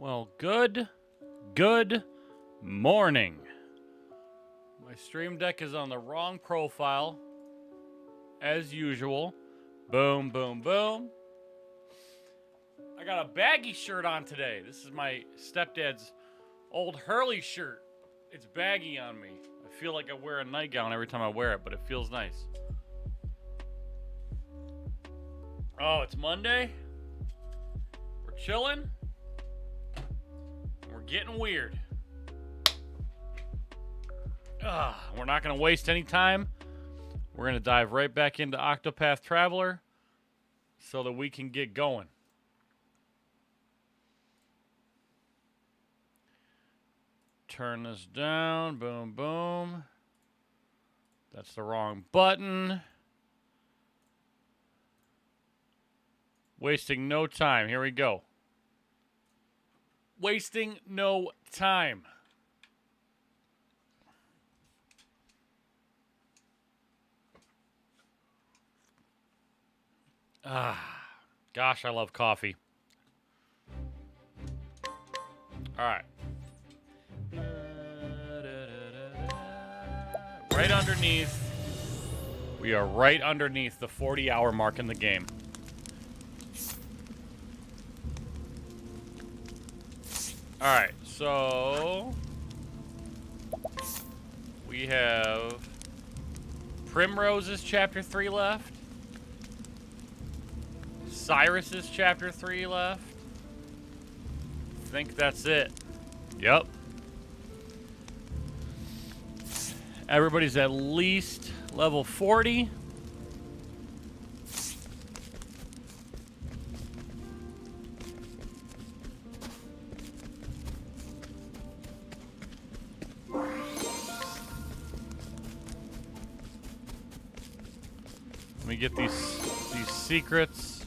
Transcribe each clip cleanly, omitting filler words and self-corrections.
Well, good morning. My stream deck is on the wrong profile, as usual. Boom, boom, boom. I got a baggy shirt on today. This is my stepdad's old Hurley shirt. It's baggy on me. I feel like I wear a nightgown every time I wear it, but it feels nice. Oh, it's Monday. We're chilling. We're getting weird. We're not going to waste any time. We're going to dive right back into Octopath Traveler so that we can get going. Turn this down. Boom, boom. That's the wrong button. Wasting no time. Here we go. Wasting no time. Gosh, I love coffee. All right. Right underneath. We are right underneath the 40-hour mark in the game. All right, so we have Primrose's Chapter 3 left. Cyrus's Chapter 3 left. I think that's it. Yep. Everybody's at least level 40. Let me get these secrets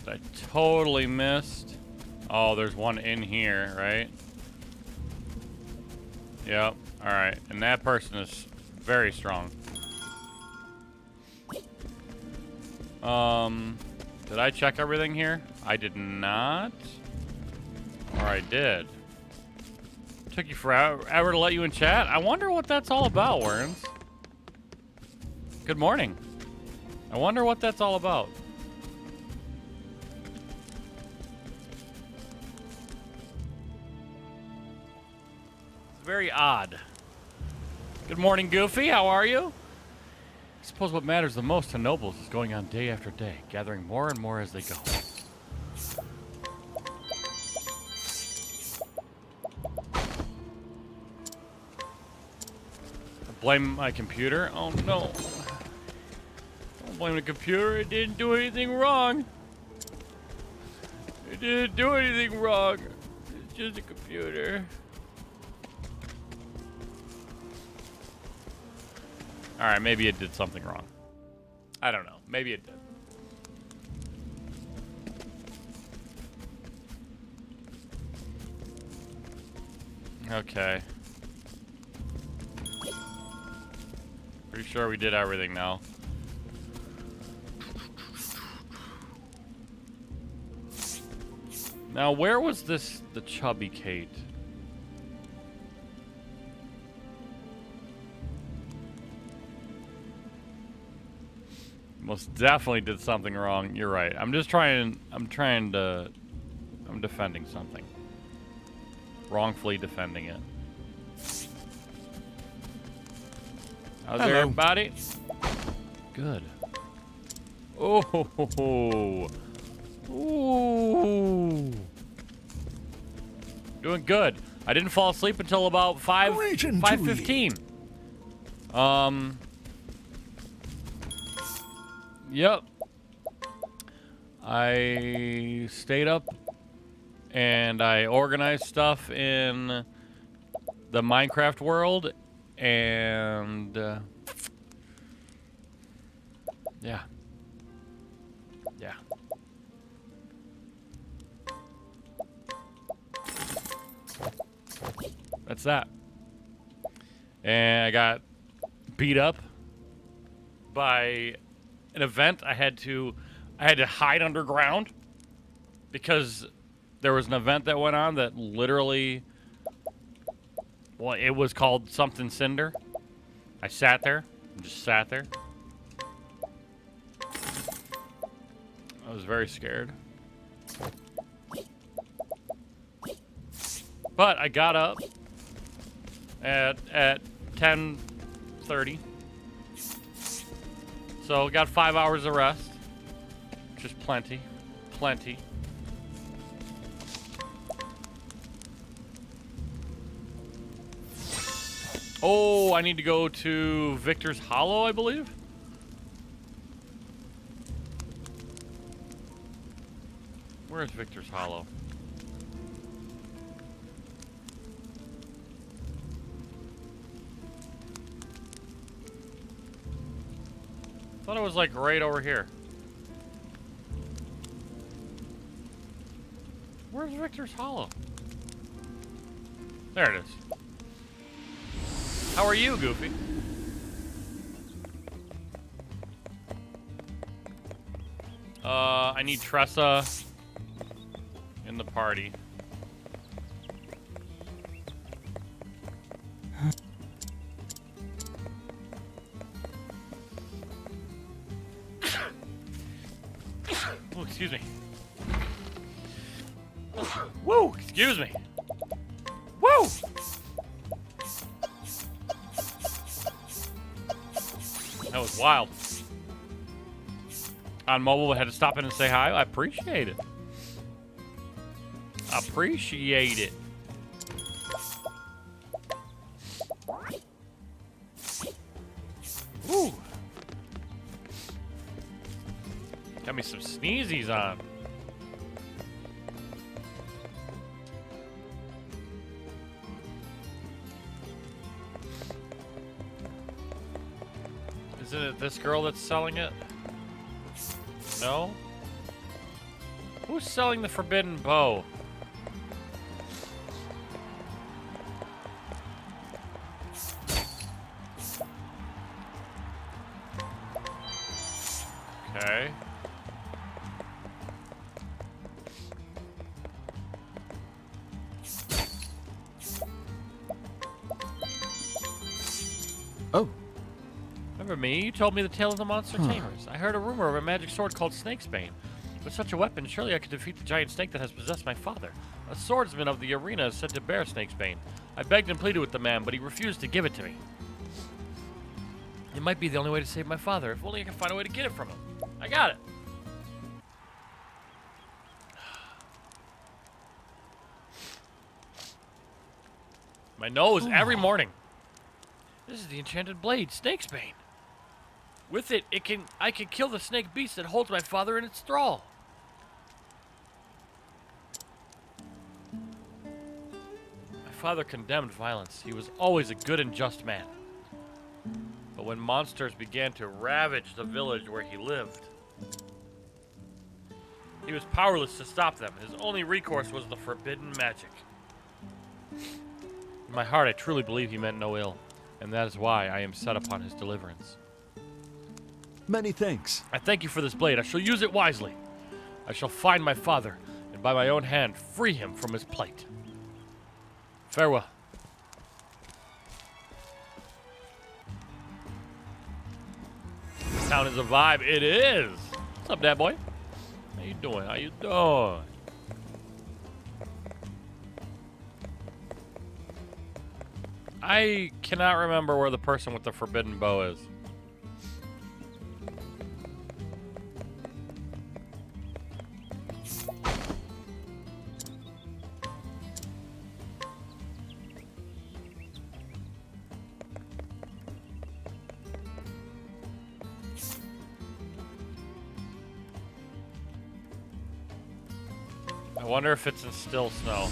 that I totally missed. Oh, there's one in here, right? Yep. All right. And that person is very strong. Did I check everything here? I did not. Or I did. Took you forever to let you in chat? I wonder what that's all about, Werns. Good morning. I wonder what that's all about. It's very odd. Good morning, Goofy. How are you? I suppose what matters the most to nobles is going on day after day, gathering more and more as they go. I blame my computer? Oh, no. Don't blame the computer. It didn't do anything wrong. It didn't do anything wrong. It's just a computer. Alright, maybe it did something wrong. I don't know. Maybe it did. Okay. Pretty sure we did everything now. Now, where was the chubby Kate? Most definitely did something wrong. You're right. I'm defending something. Wrongfully defending it. How's everybody? Good. Oh. Ooh. Doing good. I didn't fall asleep until about 5:15. Yep. I stayed up and I organized stuff in the Minecraft world and yeah. That's that. And I got beat up by an event. I had to hide underground because there was an event that went on that literally, well, it was called something Cinder. I sat there, and just sat there. I was very scared. But I got up at 10:30. So got 5 hours of rest. Which is plenty. Plenty. Oh, I need to go to Victor's Hollow, I believe. Where is Victor's Hollow? I thought it was like right over here. Where's Victor's Hollow? There it is. How are you, Goofy? I need Tressa in the party. Oh, excuse me. Woo! Excuse me. Woo! That was wild. On mobile, I had to stop in and say hi. I appreciate it. Appreciate it. Ooh. Got me some sneezies on. Isn't it this girl that's selling it? No? Who's selling the forbidden bow? Okay. Oh. Remember me? You told me the tale of the monster tamers. I heard a rumor of a magic sword called Snakesbane. With such a weapon, surely I could defeat the giant snake that has possessed my father. A swordsman of the arena is said to bear Snakesbane. I begged and pleaded with the man, but he refused to give it to me. It might be the only way to save my father. If only I can find a way to get it from him. I got it. My nose every morning. This is the enchanted blade, Snakesbane. With it, I can kill the snake beast that holds my father in its thrall. My father condemned violence. He was always a good and just man. But when monsters began to ravage the village where he lived, he was powerless to stop them. His only recourse was the forbidden magic. In my heart, I truly believe he meant no ill, and that is why I am set upon his deliverance. Many thanks. I thank you for this blade. I shall use it wisely. I shall find my father, and by my own hand free him from his plight. Farewell. This town is a vibe. It is. What's up, dad boy? How you doing? How you doing? I cannot remember where the person with the forbidden bow is. I wonder if it's in still snow.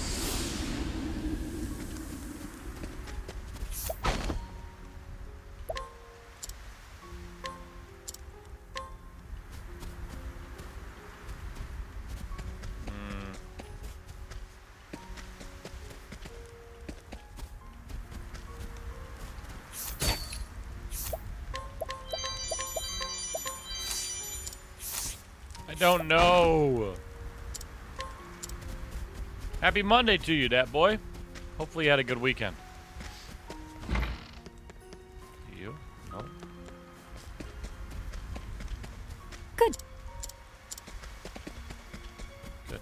I don't know. Happy Monday to you, dat boy. Hopefully you had a good weekend. You? No? Good. Good.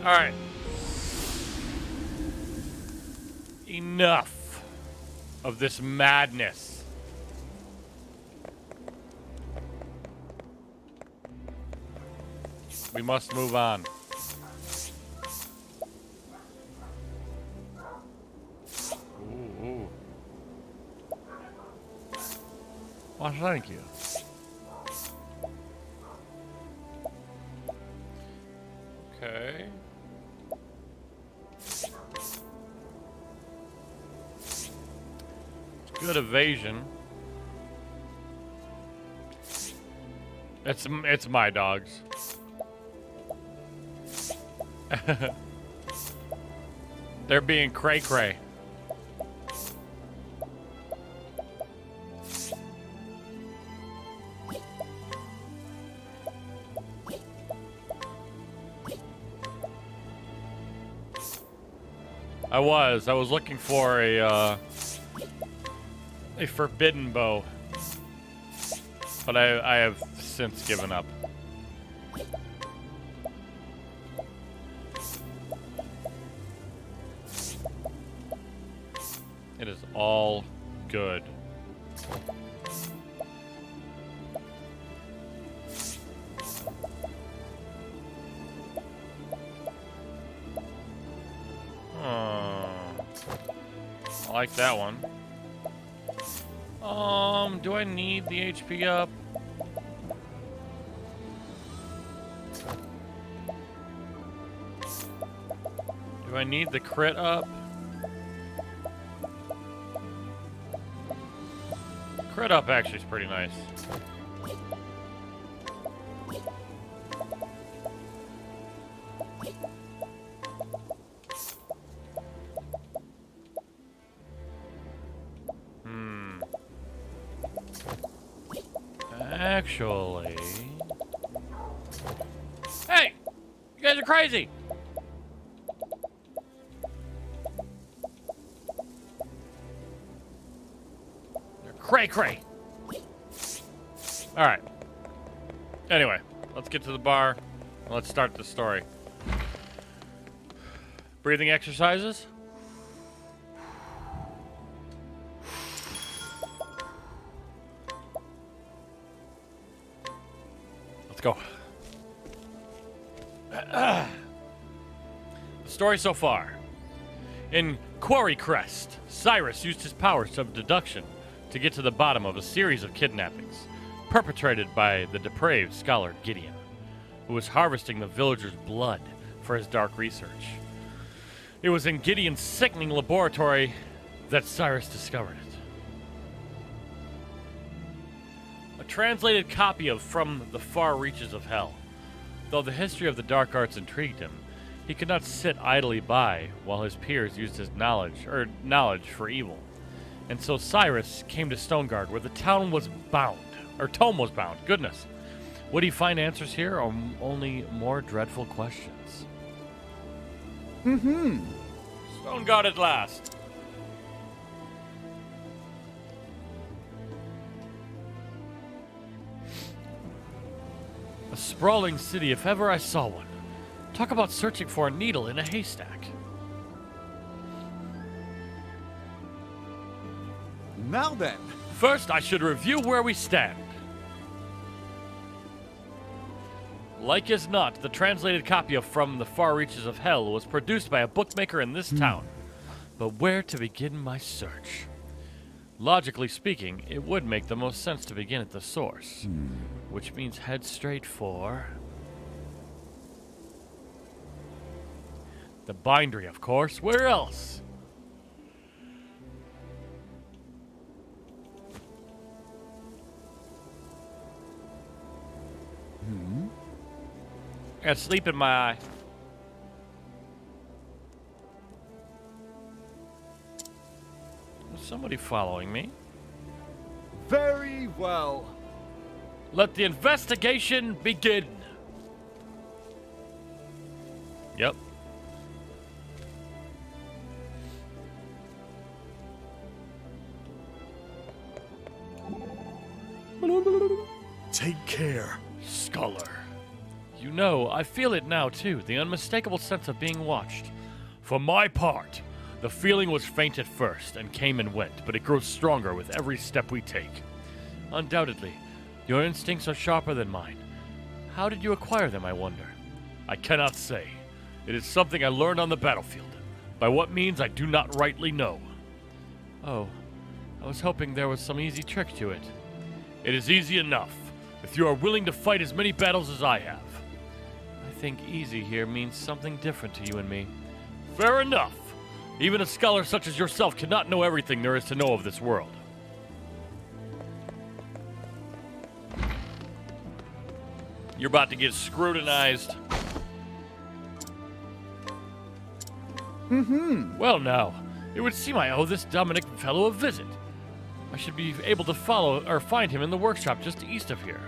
All right. Enough of this madness. We must move on. Ooh, ooh. Well, thank you. Okay. Good evasion. It's my dogs. They're being cray-cray. I was looking for a forbidden bow, but I have since given up. It is all good. I like that one. Do I need the HP up? Do I need the crit up? Crit up actually is pretty nice. Actually... Hey! You guys are crazy! They're cray-cray. Alright. Anyway, let's get to the bar and let's start the story. Breathing exercises? Let's go. The story so far. In Quarry Crest, Cyrus used his powers of deduction to get to the bottom of a series of kidnappings perpetrated by the depraved scholar Gideon, who was harvesting the villagers' blood for his dark research. It was in Gideon's sickening laboratory that Cyrus discovered it. A translated copy of From the Far Reaches of Hell. Though the history of the dark arts intrigued him, he could not sit idly by while his peers used his knowledge for evil. And so Cyrus came to Stoneguard, where the tome was bound. Goodness. Would he find answers here, or only more dreadful questions? Stoneguard at last. A sprawling city, if ever I saw one. Talk about searching for a needle in a haystack. Now then. First, I should review where we stand. Like as not, the translated copy of From the Far Reaches of Hell was produced by a bookmaker in this town. But where to begin my search? Logically speaking, it would make the most sense to begin at the source, which means head straight for... The bindery, of course. Where else? I got sleep in my eye. Is somebody following me? Very well. Let the investigation begin. Yep. Take care. Scholar. You know, I feel it now too, the unmistakable sense of being watched. For my part, the feeling was faint at first and came and went, but it grows stronger with every step we take. Undoubtedly, your instincts are sharper than mine. How did you acquire them, I wonder? I cannot say. It is something I learned on the battlefield. By what means, I do not rightly know. Oh, I was hoping there was some easy trick to it. It is easy enough, if you are willing to fight as many battles as I have. I think easy here means something different to you and me. Fair enough. Even a scholar such as yourself cannot know everything there is to know of this world. You're about to get scrutinized. Well now, it would seem I owe this Dominic fellow a visit. I should be able to follow or find him in the workshop just east of here.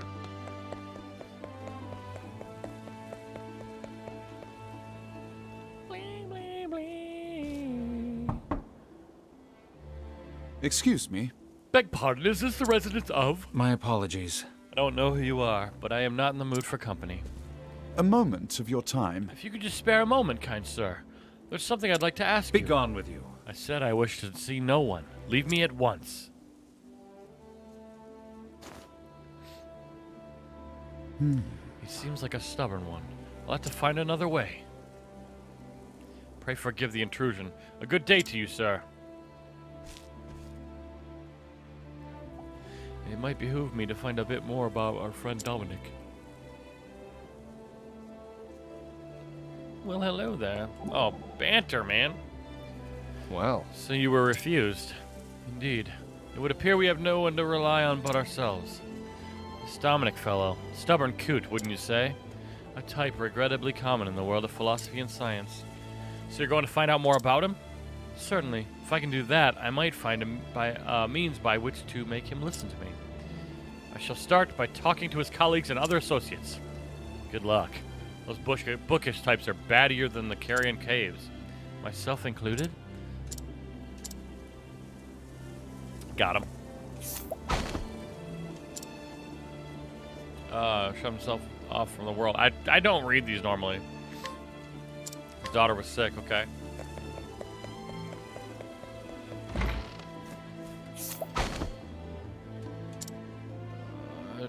Excuse me. Beg pardon, is this the residence of? My apologies. I don't know who you are, but I am not in the mood for company. A moment of your time. If you could just spare a moment, kind sir. There's something I'd like to ask Be you. gone with you. I said I wish to see no one. Leave me at once. He seems like a stubborn one. I'll have to find another way. Pray forgive the intrusion. A good day to you, sir. It might behoove me to find a bit more about our friend Dominic. Well, hello there. Oh, banter, man. Well, So you were refused. Indeed. It would appear we have no one to rely on but ourselves. This Dominic fellow. Stubborn coot, wouldn't you say? A type regrettably common in the world of philosophy and science. So you're going to find out more about him? Certainly. If I can do that, I might find him by means by which to make him listen to me. I shall start by talking to his colleagues and other associates. Good luck. Those bookish types are battier than the Carrion Caves. Myself included? Got him. Shut himself off from the world. I don't read these normally. His daughter was sick, okay.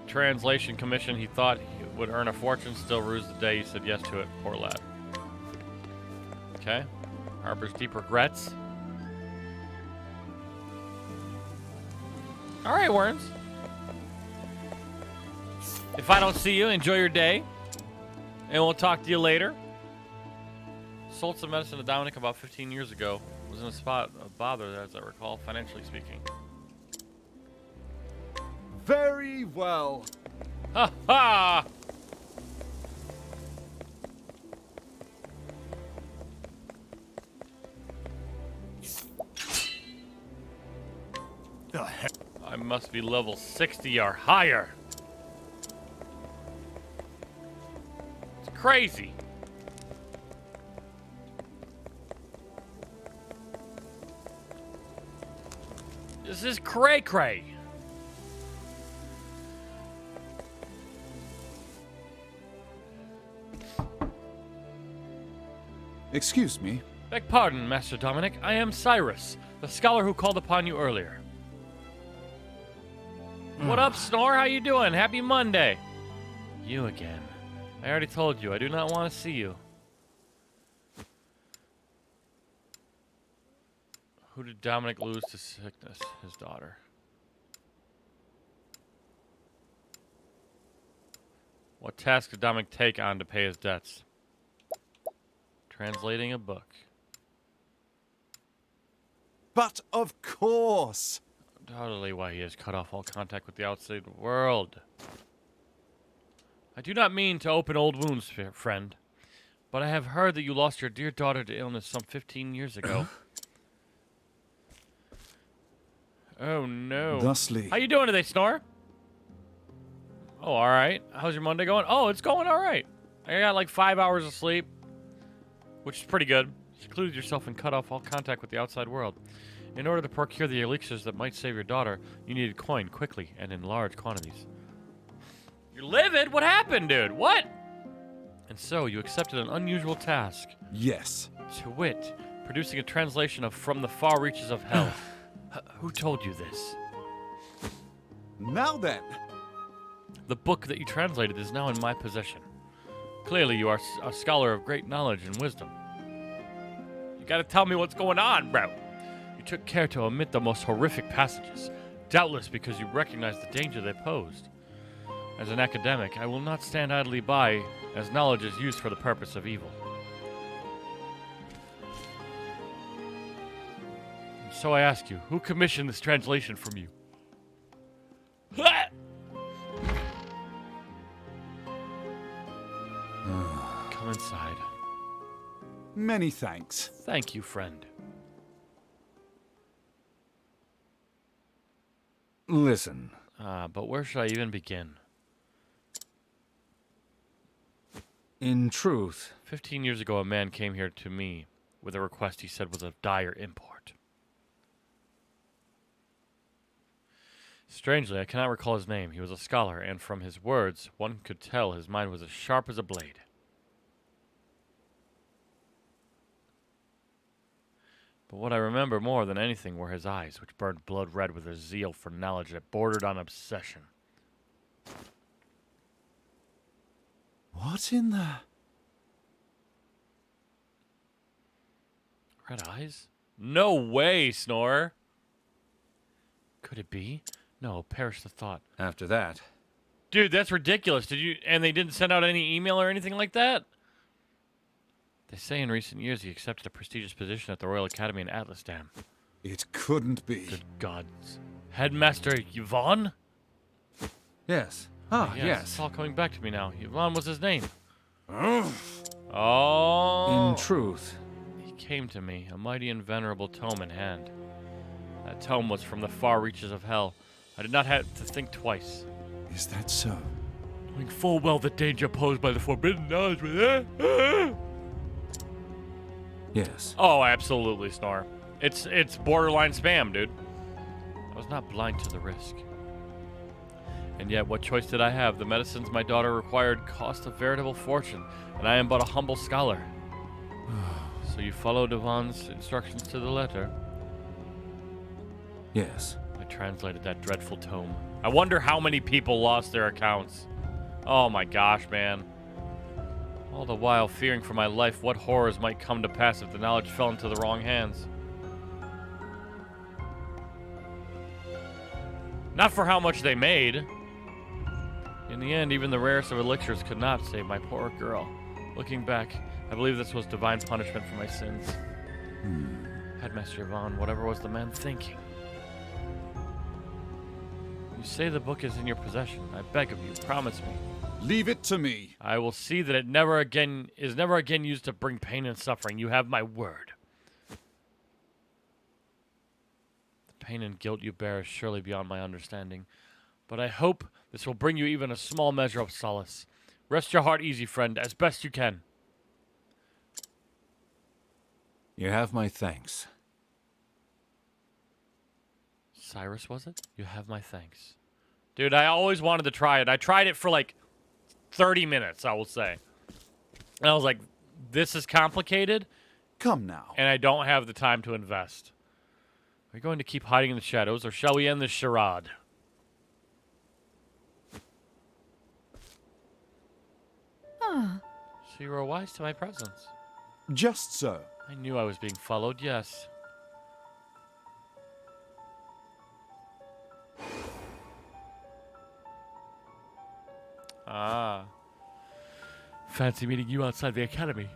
Translation commission, he thought he would earn a fortune, still rues the day he said yes to it. Poor lad. Okay. Harbors deep regrets. Alright, Worms. If I don't see you, enjoy your day. And we'll talk to you later. Sold some medicine to Dominic about 15 years ago. Was in a spot of bother, as I recall, financially speaking. Very well. Ha ha! The heck? I must be level 60 or higher. It's crazy. This is cray-cray. Excuse me. Beg pardon, Master Dominic. I am Cyrus, the scholar who called upon you earlier. What up, Snore? How you doing? Happy Monday. You again. I already told you, I do not want to see you. Who did Dominic lose to sickness? His daughter. What task did Dominic take on to pay his debts? Translating a book. But of course. Undoubtedly why he has cut off all contact with the outside world. I do not mean to open old wounds, friend, but I have heard that you lost your dear daughter to illness some 15 years ago. Oh no. Thusly. How you doing today, Snore? Oh, alright. How's your Monday going? Oh, it's going alright. I got like 5 hours of sleep, which is pretty good. Secluded yourself and cut off all contact with the outside world. In order to procure the elixirs that might save your daughter, you needed coin quickly and in large quantities. You're livid? What happened, dude? What? And so you accepted an unusual task. Yes. To wit, producing a translation of From the Far Reaches of Hell. Who told you this? Now then. The book that you translated is now in my possession. Clearly you are a scholar of great knowledge and wisdom. You gotta tell me what's going on, bro. You took care to omit the most horrific passages, doubtless because you recognized the danger they posed. As an academic, I will not stand idly by as knowledge is used for the purpose of evil. And so I ask you, who commissioned this translation from you? Come inside. Many thanks. Thank you, friend. Listen. But where should I even begin? In truth, 15 years ago, a man came here to me with a request he said was of dire import. Strangely, I cannot recall his name. He was a scholar, and from his words, one could tell his mind was as sharp as a blade. But what I remember more than anything were his eyes, which burned blood red with a zeal for knowledge that bordered on obsession. What in the... Red eyes? No way, Snore! Could it be? No, perish the thought. after that, Dude, that's ridiculous. And they didn't send out any email or anything like that? They say in recent years he accepted a prestigious position at the Royal Academy in Atlasdam. It couldn't be. Good gods. Headmaster Yvonne? yes. Ah, yes. It's all coming back to me now. Yvonne was his name. Oh. In truth, He came to me, a mighty and venerable tome in hand. That tome was From the Far Reaches of Hell. I did not have to think twice. Is that so? Knowing full well the danger posed by the forbidden knowledge. yes. Oh, absolutely, Snore. It's borderline spam, dude. I was not blind to the risk. And yet, what choice did I have? The medicines my daughter required cost a veritable fortune, and I am but a humble scholar. So you followed Yvonne's instructions to the letter? Yes. I translated that dreadful tome. I wonder how many people lost their accounts. Oh my gosh, man. All the while fearing for my life what horrors might come to pass if the knowledge fell into the wrong hands. Not for how much they made. In the end, even the rarest of elixirs could not save my poor girl. Looking back, I believe this was divine punishment for my sins. Headmaster Yvonne, whatever was the man thinking? You say the book is in your possession. I beg of you, promise me. Leave it to me. I will see that it never again used to bring pain and suffering. You have my word. The pain and guilt you bear is surely beyond my understanding, but I hope this will bring you even a small measure of solace. Rest your heart easy, friend, as best you can. You have my thanks. Cyrus, was it? You have my thanks. Dude, I always wanted to try it. I tried it for like 30 minutes, I will say. And I was like, this is complicated, Come now. and I don't have the time to invest. Are we going to keep hiding in the shadows, or shall we end this charade? So you were wise to my presence. Just so. I knew I was being followed, yes. Ah. Fancy meeting you outside the academy.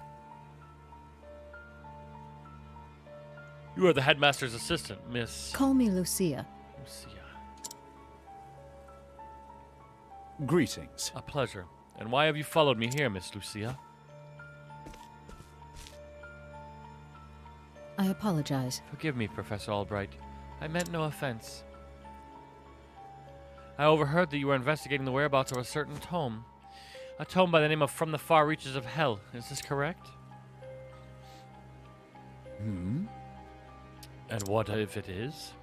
You are the headmaster's assistant, Miss Call me Lucia. Lucia. Greetings. A pleasure. And why have you followed me here, Miss Lucia? I apologize. Forgive me, Professor Albright. I meant no offense. I overheard that you were investigating the whereabouts of a certain tome. A tome by the name of From the Far Reaches of Hell. Is this correct? Hmm? And what if it is?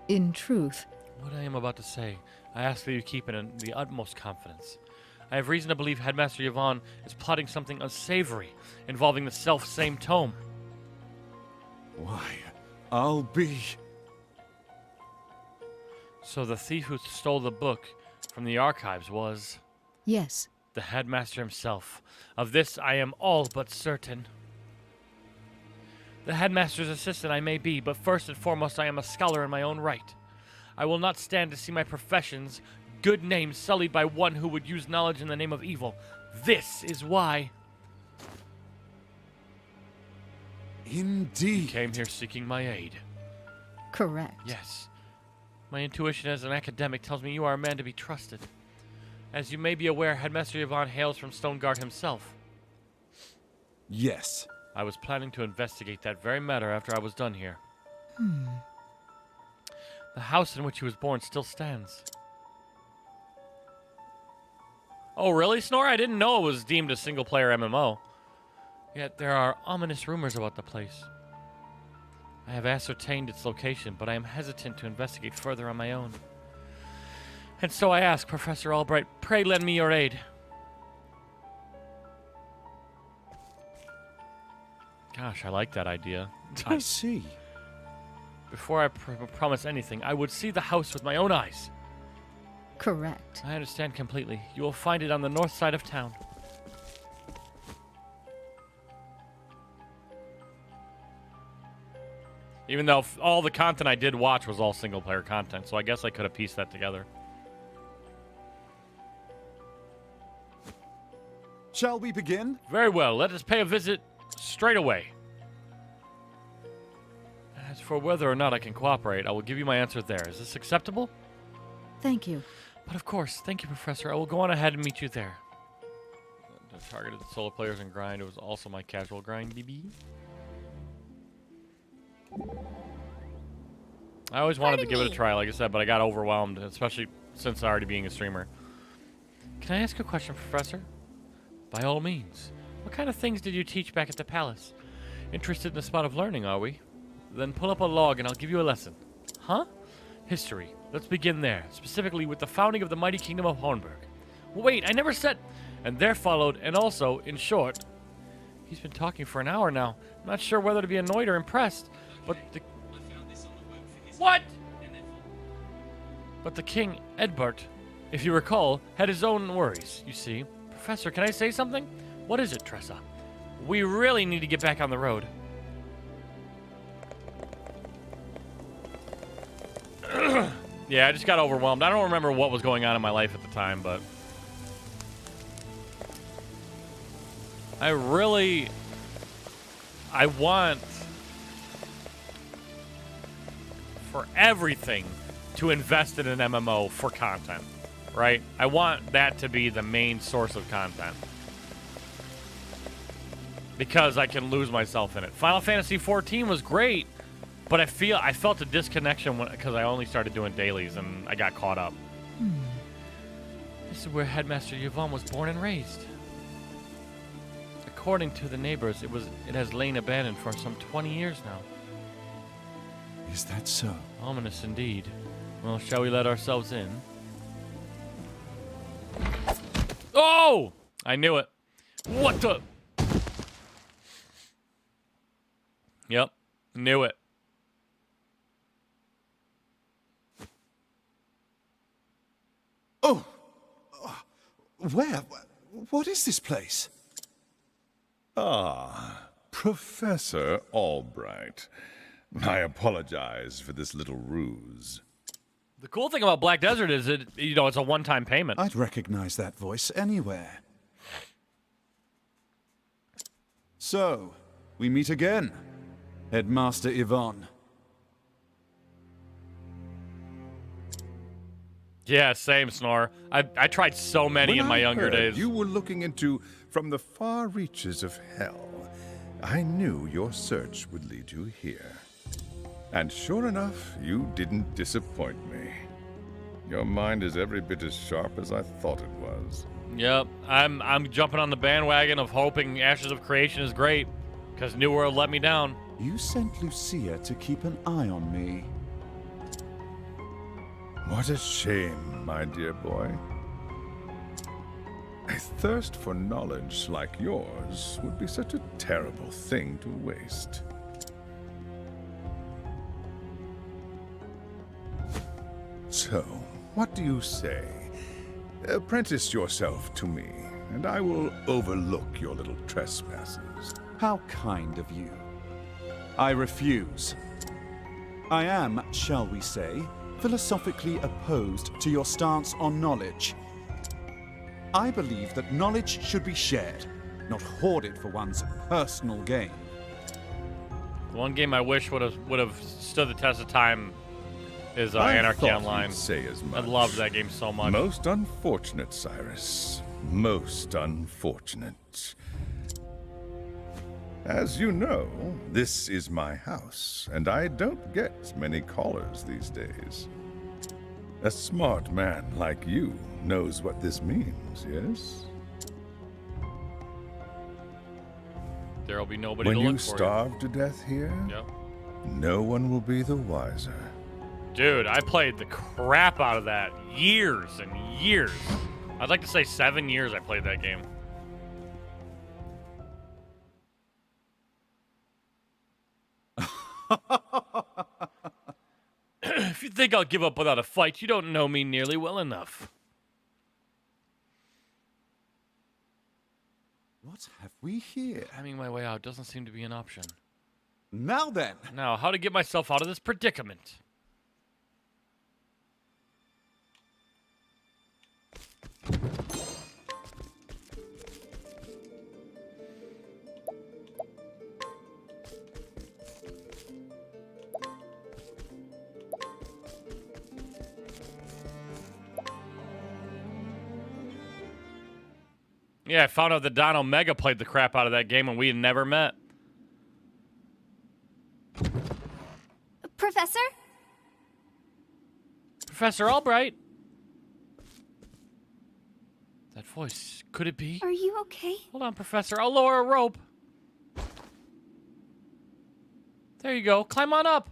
In truth, What I am about to say, I ask that you keep it in the utmost confidence. I have reason to believe Headmaster Yvonne is plotting something unsavory involving the self-same tome. Why, I'll be... So the thief who stole the book from the archives was yes. the headmaster himself. Of this I am all but certain. The headmaster's assistant I may be, but first and foremost I am a scholar in my own right. I will not stand to see my profession's good name sullied by one who would use knowledge in the name of evil. This is why Indeed. came here seeking my aid. Correct. Yes. My intuition as an academic tells me you are a man to be trusted. As you may be aware, Headmaster Yvonne hails from Stoneguard himself. Yes. I was planning to investigate that very matter after I was done here. The house in which he was born still stands. Oh, really, Snore? I didn't know it was deemed a single-player MMO. Yet there are ominous rumors about the place. I have ascertained its location, but I am hesitant to investigate further on my own. And so I ask, Professor Albright, pray lend me your aid. Gosh, I like that idea. I see. Before I promise anything, I would see the house with my own eyes. Correct. I understand completely. You will find it on the north side of town. Even though all the content I did watch was all single-player content, so I guess I could have pieced that together. Shall we begin? Very well, let us pay a visit straight away. As for whether or not I can cooperate, I will give you my answer there. Is this acceptable? Thank you. But of course, thank you, Professor. I will go on ahead and meet you there. The targeted solo players and grind. It was also my casual grind, BB. I always wanted to give it a try, like I said, but I got overwhelmed, especially since already being a streamer. Can I ask a question, Professor? By all means. What kind of things did you teach back at the palace? Interested in the spot of learning, are we? Then pull up a log and I'll give you a lesson. Huh? History. Let's begin there, specifically with the founding of the mighty kingdom of Hornburg. Wait, I never said... And there followed, and also, in short... He's been talking for an hour now. I'm not sure whether to be annoyed or impressed, but the... What? But the king, Edbert, if you recall, had his own worries, you see. Professor, can I say something? What is it, Tressa? We really need to get back on the road. Yeah, I just got overwhelmed. I don't remember what was going on in my life at the time, but... I want for everything to invest in an MMO for content, right? I want that to be the main source of content. Because I can lose myself in it. Final Fantasy XIV was great, but I felt a disconnection because I only started doing dailies and I got caught up. This is where Headmaster Yvonne was born and raised. According to the neighbors, it has lain abandoned for some 20 years now. Is that so? Ominous indeed. Well, shall we let ourselves in? Oh! I knew it. What the? Yep. Knew it. Oh! Where? What is this place? Ah, Professor Albright. I apologize for this little ruse. The cool thing about Black Desert is it's a one-time payment. I'd recognize that voice anywhere. So, we meet again. Headmaster Yvonne. Yeah, same, Snore. I tried so many in my younger When I heard days. you were looking into from the far reaches of hell, I knew your search would lead you here. And sure enough, you didn't disappoint me. Your mind is every bit as sharp as I thought it was. Yep, I'm jumping on the bandwagon of hoping Ashes of Creation is great, because New World let me down. You sent Lucia to keep an eye on me. What a shame, my dear boy. A thirst for knowledge like yours would be such a terrible thing to waste. So, what do you say? Apprentice yourself to me, and I will overlook your little trespasses. How kind of you. I refuse. I am, shall we say, philosophically opposed to your stance on knowledge. I believe that knowledge should be shared, not hoarded for one's personal gain. One game I wish would have stood the test of time is I Anarchy thought Online. you'd say as I much. loved that game so much. Most unfortunate, Cyrus. Most unfortunate. As you know, this is my house, and I don't get many callers these days. A smart man like you knows what this means, yes? There'll be nobody When to you look for starve to death here, Yep. no one will be the wiser. Dude, I played the crap out of that years and years. I'd like to say 7 years I played that game. If you think I'll give up without a fight, you don't know me nearly well enough. What have we here? Having my way out doesn't seem to be an option. Now then, Now, how to get myself out of this predicament? Yeah, I found out that Don Omega played the crap out of that game and we had never met. Professor? Professor Albright? That voice, could it be? Are you okay? Hold on, Professor, I'll lower a rope. There you go, climb on up.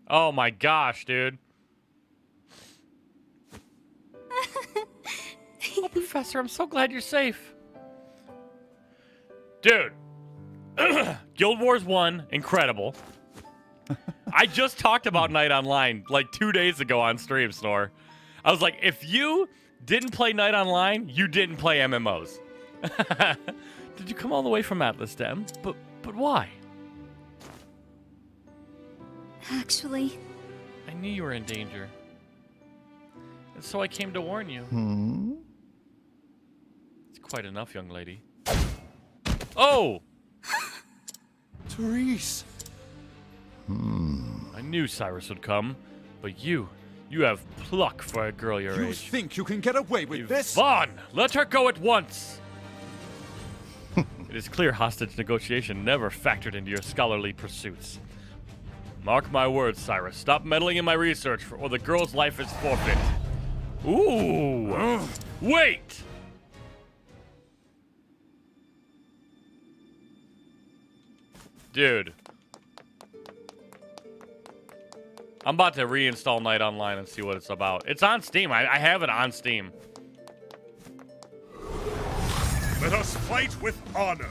Oh my gosh, dude. Oh, Professor, I'm so glad you're safe. Dude. Guild Wars 1, incredible. I just talked about Night Online like 2 days ago on stream, Snore. I was like, if you didn't play Night Online, you didn't play MMOs. Did you come all the way from Atlas Dem? But why? Actually, I knew you were in danger. And so I came to warn you. It's quite enough, young lady. Oh! Therese. I knew Cyrus would come, but you have pluck for a girl your You age. think you can get away with this? Vaughn, let her go at once! It is clear hostage negotiation never factored into your scholarly pursuits. Mark my words, Cyrus. Stop meddling in my research, or the girl's life is forfeit. Ooh! Wait! Dude. I'm about to reinstall Night Online and see what it's about. It's on Steam. I have it on Steam. Let us fight with honor.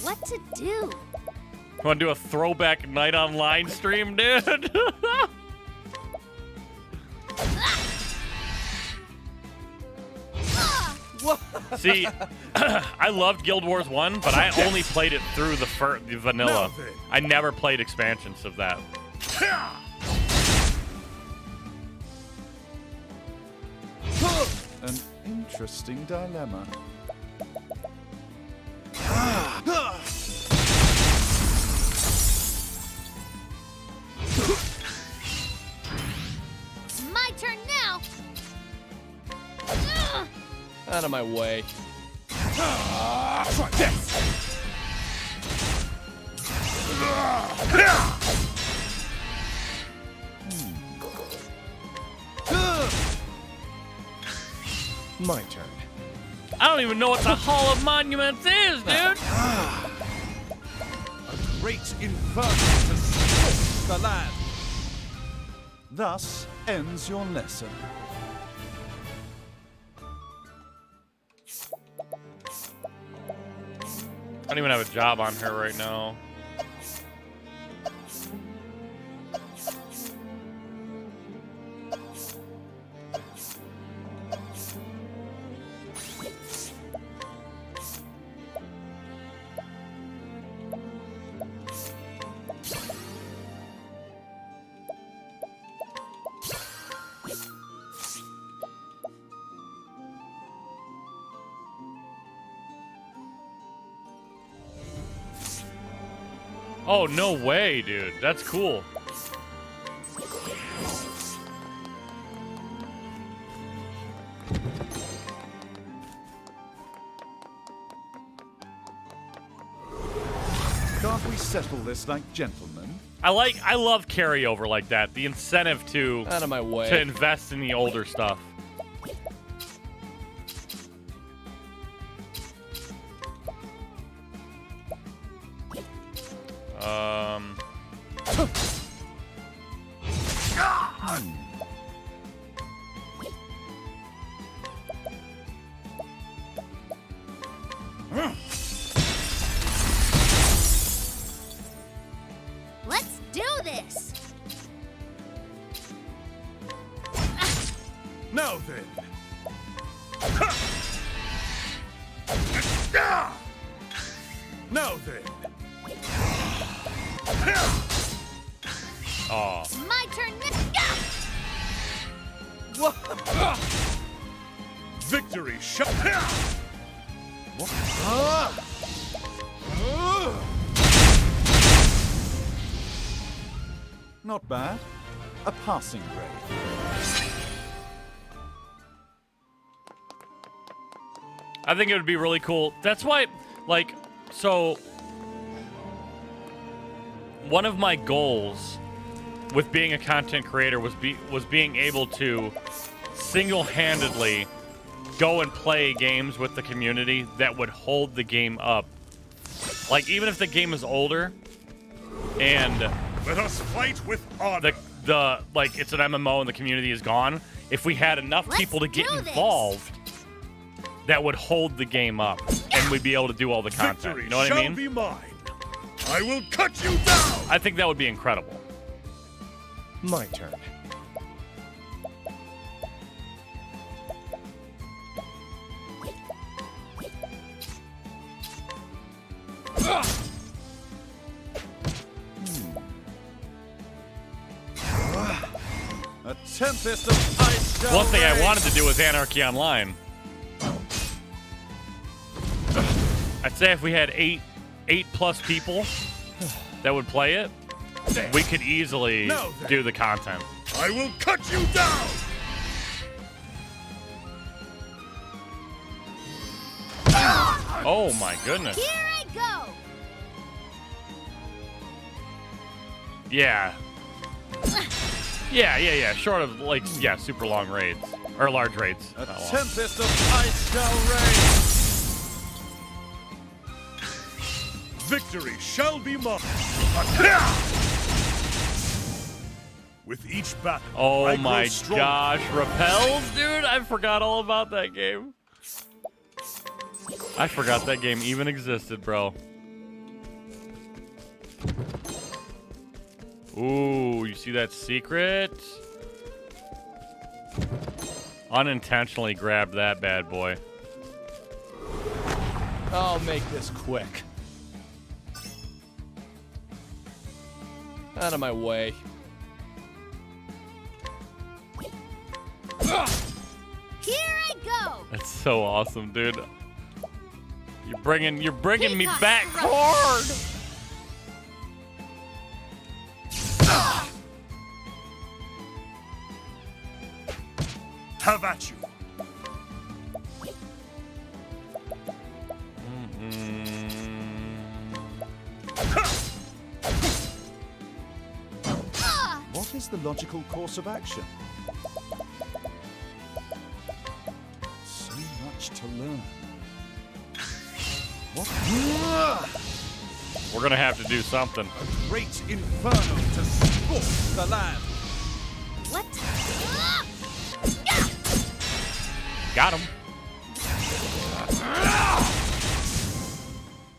what to do? Want to do a throwback Night Online stream, dude? See, I loved Guild Wars 1, but I only played it through the vanilla. I never played expansions of that. An interesting dilemma. Out of my way. Try this. My turn. I don't even know what the Hall of Monuments is, dude. Great inferno to switch the land. Thus ends your lesson. I don't even have a job on her right now. Oh, no way, dude. That's cool. Can't we settle this like gentlemen? I love carryover like that. The incentive to Out of my way. invest in the older stuff. Let's do this! Now then. Now then. Oh. It's my turn Victory shot. Not bad. A passing grade. I think it would be really cool. That's why, like, so one of my goals with being a content creator was being able to single-handedly go and play games with the community that would hold the game up. Like, even if the game is older and Let us fight with honor. the like it's an MMO and the community is gone, if we had enough Let's people to get do this. involved, that would hold the game up and we'd be able to do all the content. Victory You know what shall I mean? be mine. I will cut you down. I think that would be incredible. My turn. A tempest of ice shall One thing I rage. wanted to do was Anarchy Online. I'd say if we had eight plus people that would play it, we could easily Now then. do the content. I will cut you down. Oh my goodness. Here I go! Yeah. Yeah. Short of, like, yeah, super long raids. Or large raids. A Not long. tempest of ice shall rage. Victory shall be mine. With each battle, Oh I grow my stronger. gosh, Repels, dude! I forgot all about that game. I forgot that game even existed, bro. Ooh, you see that secret? Unintentionally grabbed that bad boy. I'll make this quick. Out of my way. Here I go! That's so awesome, dude. You're bringing me Peacock back rush. hard. Have at you. is the logical course of action? So much to learn. What? We're gonna have to do something. Great inferno to scorch the land. What? Got him.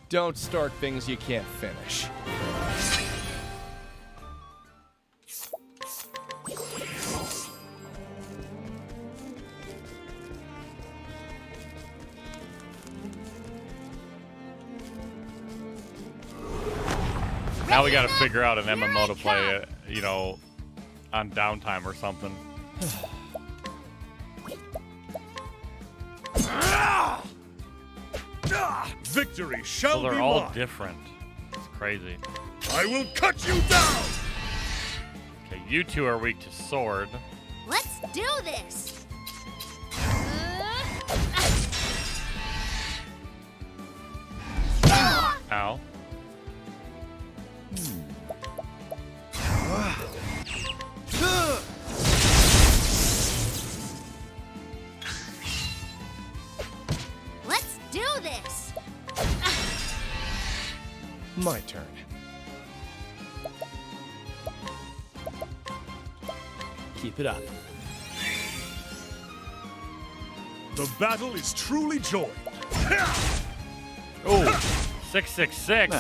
Don't start things you can't finish. Now we gotta figure out an MMO to play, you know, on downtime or something. Victory shall So be they're all mine. different. It's crazy. I will cut you down. Okay, you two are weak to sword. Let's do this. Ow. Let's do this. My turn. Keep it up. The battle is truly joined. Oh, 666.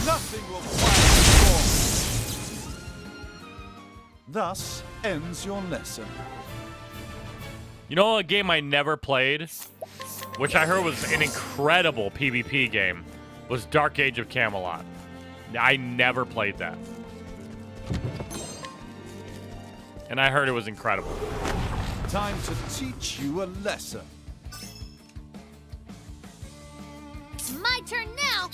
Nothing will quiet the storm. Thus ends your lesson. You know a game I never played, which I heard was an incredible PvP game, was Dark Age of Camelot. I never played that. And I heard it was incredible. Time to teach you a lesson. It's my turn now.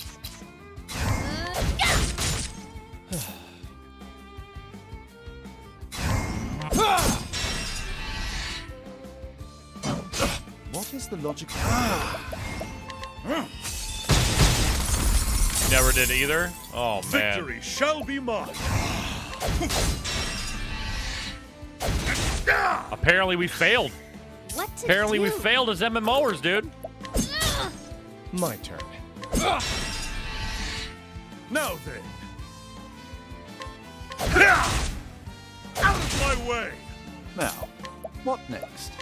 What is the logical... Never did either? Oh, man. Victory shall be mine. Apparently we failed. What to Apparently do? we failed as MMOers, dude. My turn. Now then. Out of my way. Now, what next?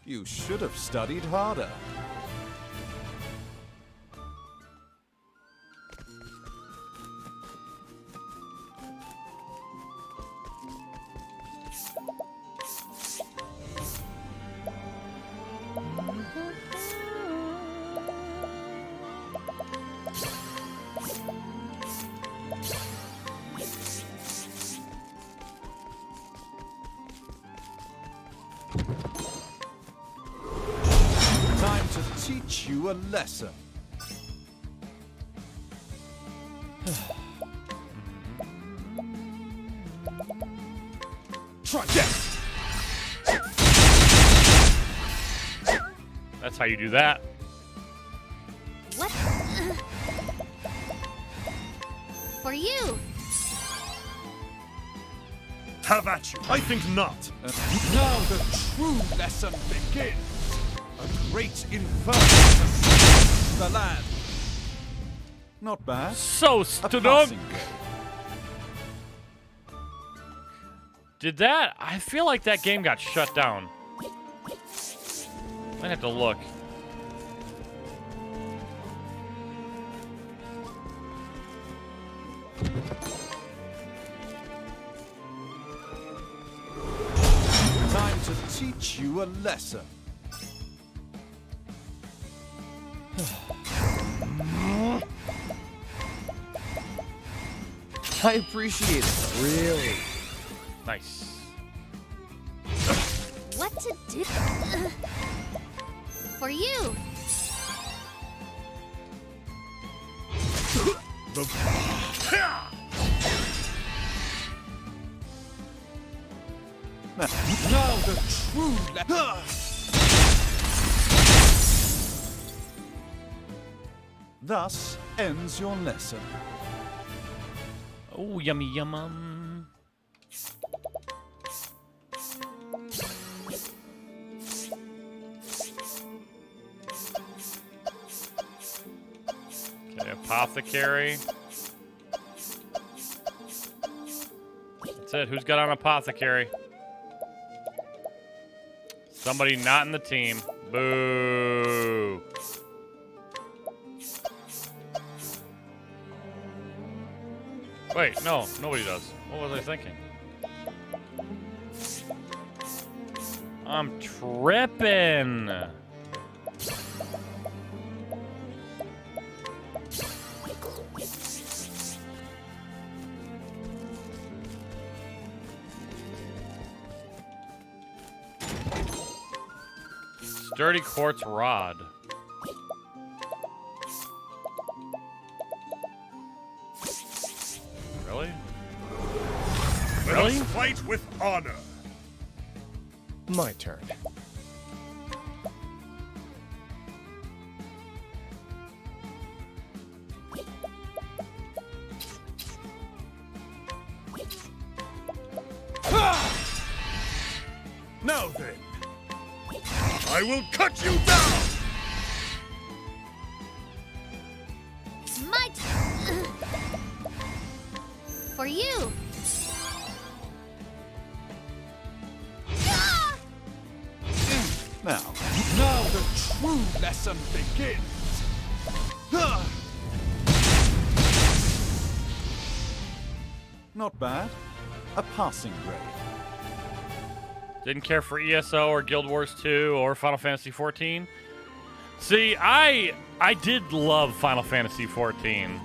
You should have studied harder. Time to teach you a lesson. Try this. That's how you do that. What? For you. Have at you. I think not. Now the true lesson begins. A great inferno to scorch the land. Not bad. So A stood passing grade. Did that? I feel like that game got shut down. Might have to look. Time to teach you a lesson. I appreciate it. Really. Nice. What to do? For you. Now the true Thus ends your lesson. Oh, yummy, yum. Okay, apothecary. That's it. Who's got on apothecary? Somebody not in the team. Boo. Wait, no, nobody does. What was I thinking? I'm tripping. Sturdy quartz rod. Really? Let Really? us fight with honor. My turn. Now then, I will cut you down. My turn. For you. Ah! Now the true lesson begins. Not bad. A passing grade. Didn't care for ESO or Guild Wars 2 or Final Fantasy 14. See, I did love Final Fantasy 14.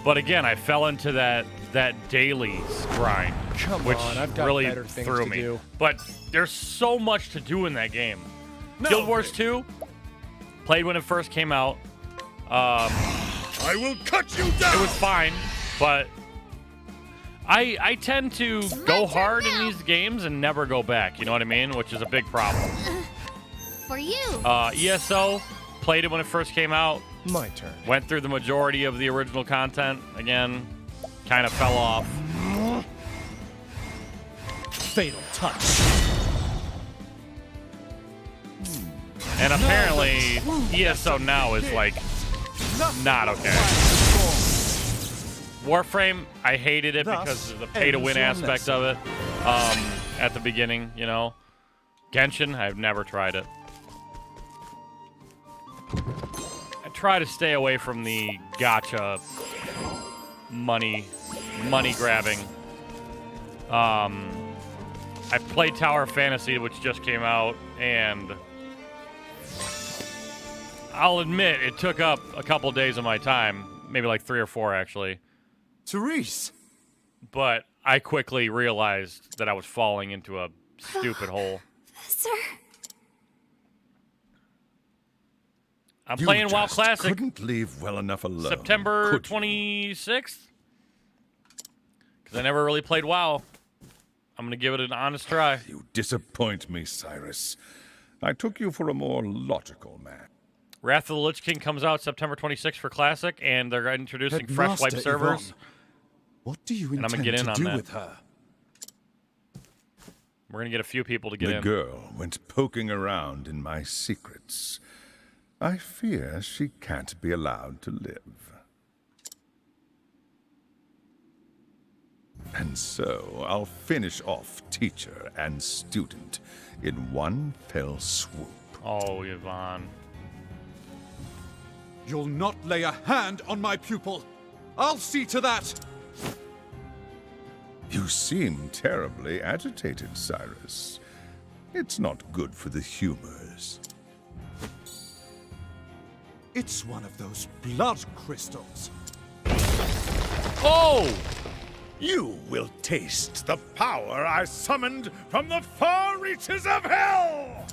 But again, I fell into that dailies grind, which on, I've got really better things threw to me. do. But there's so much to do in that game. Now Guild Wars then, 2, played when it first came out. I will cut you down. It was fine, but I tend to go turn hard in now. these games and never go back, you know what I mean? Which is a big problem. For you. ESO, played it when it first came out, My turn. went through the majority of the original content. Again, kind of fell off. Fatal touch. And apparently, ESO now is like not okay. Warframe, I hated it Thus because of the pay-to-win ends your aspect of it at the beginning, you know. Genshin, I've never tried it. I try to stay away from the gacha money grabbing. I played Tower of Fantasy, which just came out, and I'll admit it took up a couple days of my time, maybe like 3 or 4 actually. Therese! But I quickly realized that I was falling into a stupid hole. Sir. I'm You playing WoW just Classic couldn't leave well enough alone. September could you? 26th. Because I never really played WoW. I'm going to give it an honest try. You disappoint me, Cyrus. I took you for a more logical man. Wrath of the Lich King comes out September 26th for Classic, and they're introducing fresh wipe Headmaster servers. Yvonne, what do you And I'm gonna intend get in to on do that. with her? We're going to get a few people to get The in. girl went poking around in my secrets. I fear she can't be allowed to live. And so I'll finish off teacher and student in one fell swoop. Oh, Yvonne. You'll not lay a hand on my pupil. I'll see to that. You seem terribly agitated, Cyrus. It's not good for the humors. It's one of those blood crystals. Oh! You will taste the power I summoned from the far reaches of hell!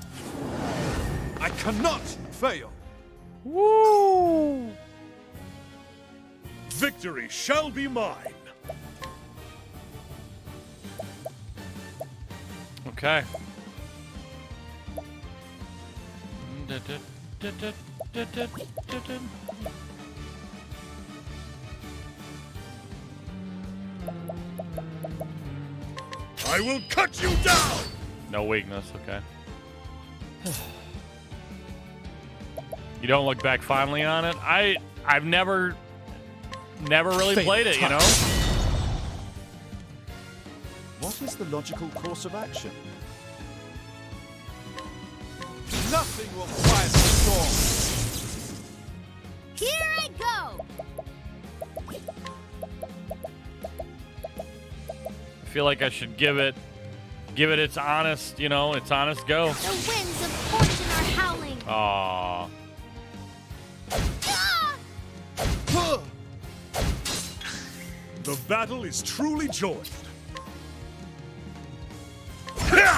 I cannot fail. Woo! Victory shall be mine. Okay. I will cut you down! No weakness, okay. You don't look back fondly on it? I've never really Fatal played it, you know? touch. What is the logical course of action? Nothing will quiet the storm. Here I go! I feel like I should give it its honest, you know, its honest go. The winds of fortune are howling. Aww. Ah! The battle is truly joined. No,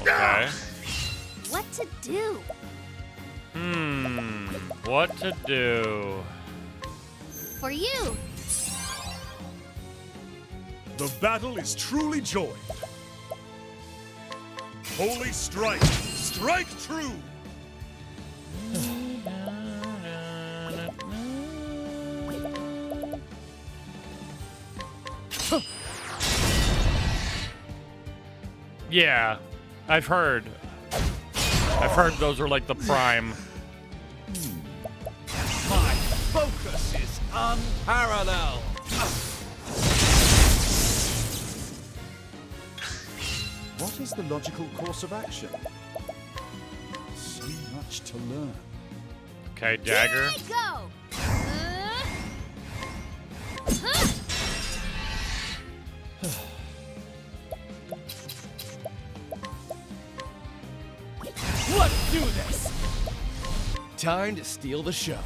okay. What to do? What to do? For you. The battle is truly joined. Holy strike! Strike true! Yeah, I've heard those are like the prime. My focus is unparalleled. What is the logical course of action? So much to learn. Okay, dagger. Here I go! Let's do this. Time to steal the show.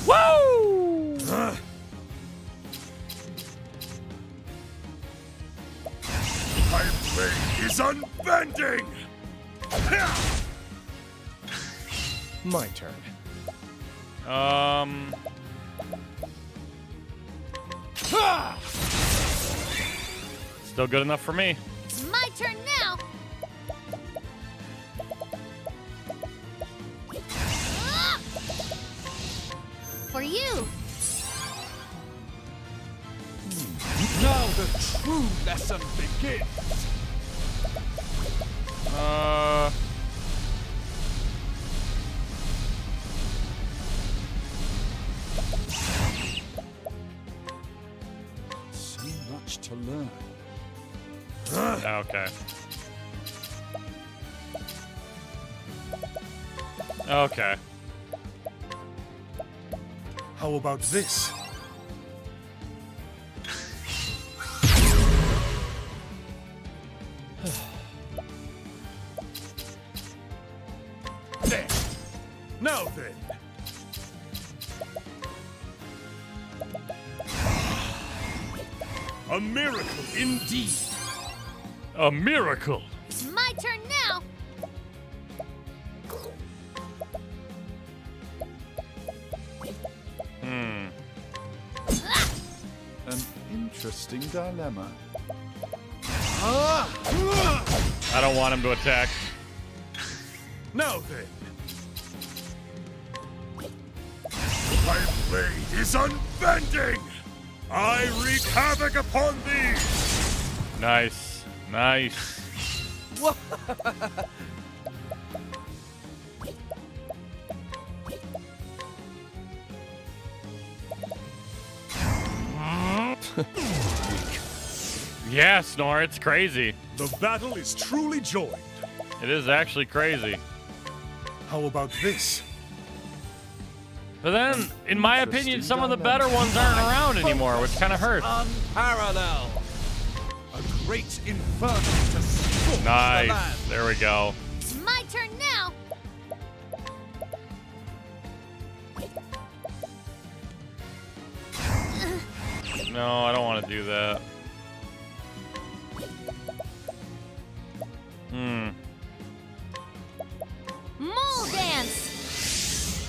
Woo! My blade is unbending! My turn. Still good enough for me. It's my turn now! Ah! For you! Now the true lesson begins. So much to learn. Okay. Okay. How about this? There. Now then. A miracle indeed. A miracle. It's my turn now! An interesting dilemma. I don't want him to attack. Now then. My blade is unbending! I wreak havoc upon thee! Nice. Nice. Yeah, Snore, it's crazy. The battle is truly joined. It is actually crazy. How about this? But then, in my opinion, some of the better ones aren't around anymore, which kind of hurts. Unparalleled. A great inferno to scorch the land. Nice. There we go. It's my turn now! No, I don't want to do that. Mole dance!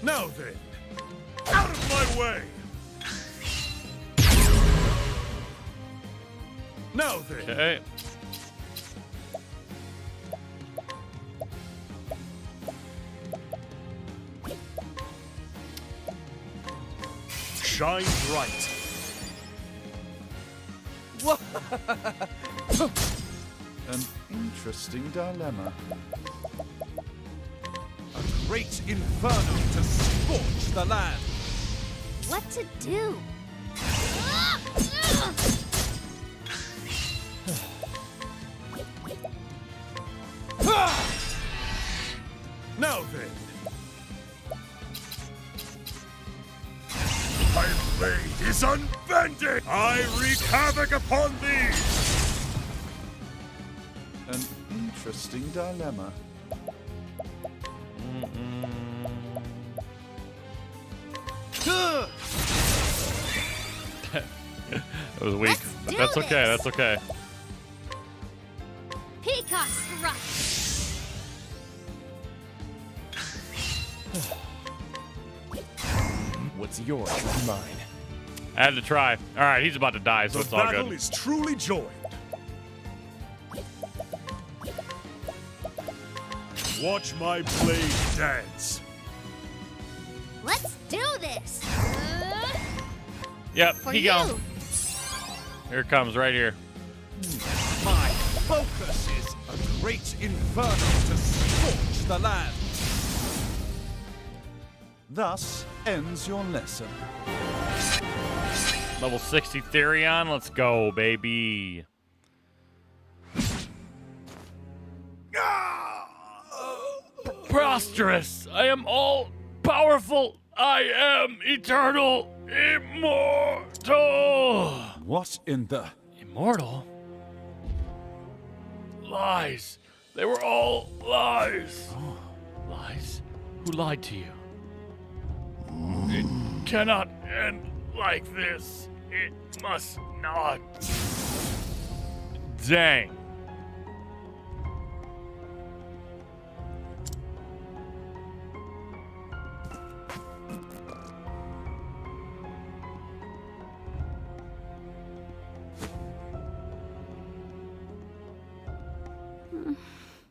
Now then. Out of my way! Now then. Okay. Shine bright. An interesting dilemma. A great inferno to scorch the land. What to do? Now then. My blade is unbending! I wreak havoc upon thee! An interesting dilemma. It was weak. Let's But do that's okay. this. That's okay. Peacock strut. What's yours is mine. I had to try. All right, he's about to die, so The it's all battle good. is truly joined. Watch my blade dance. Let's do this. Yep, For he you. go. Here it comes, right here. My focus is a great inferno to scorch the land. Thus ends your lesson. Level 60 Therion, let's go, baby. Preposterous! I am all powerful. I am eternal, immortal. What in the... Immortal? Lies. They were all lies. Lies? Who lied to you? It cannot end like this. It must not. Dang.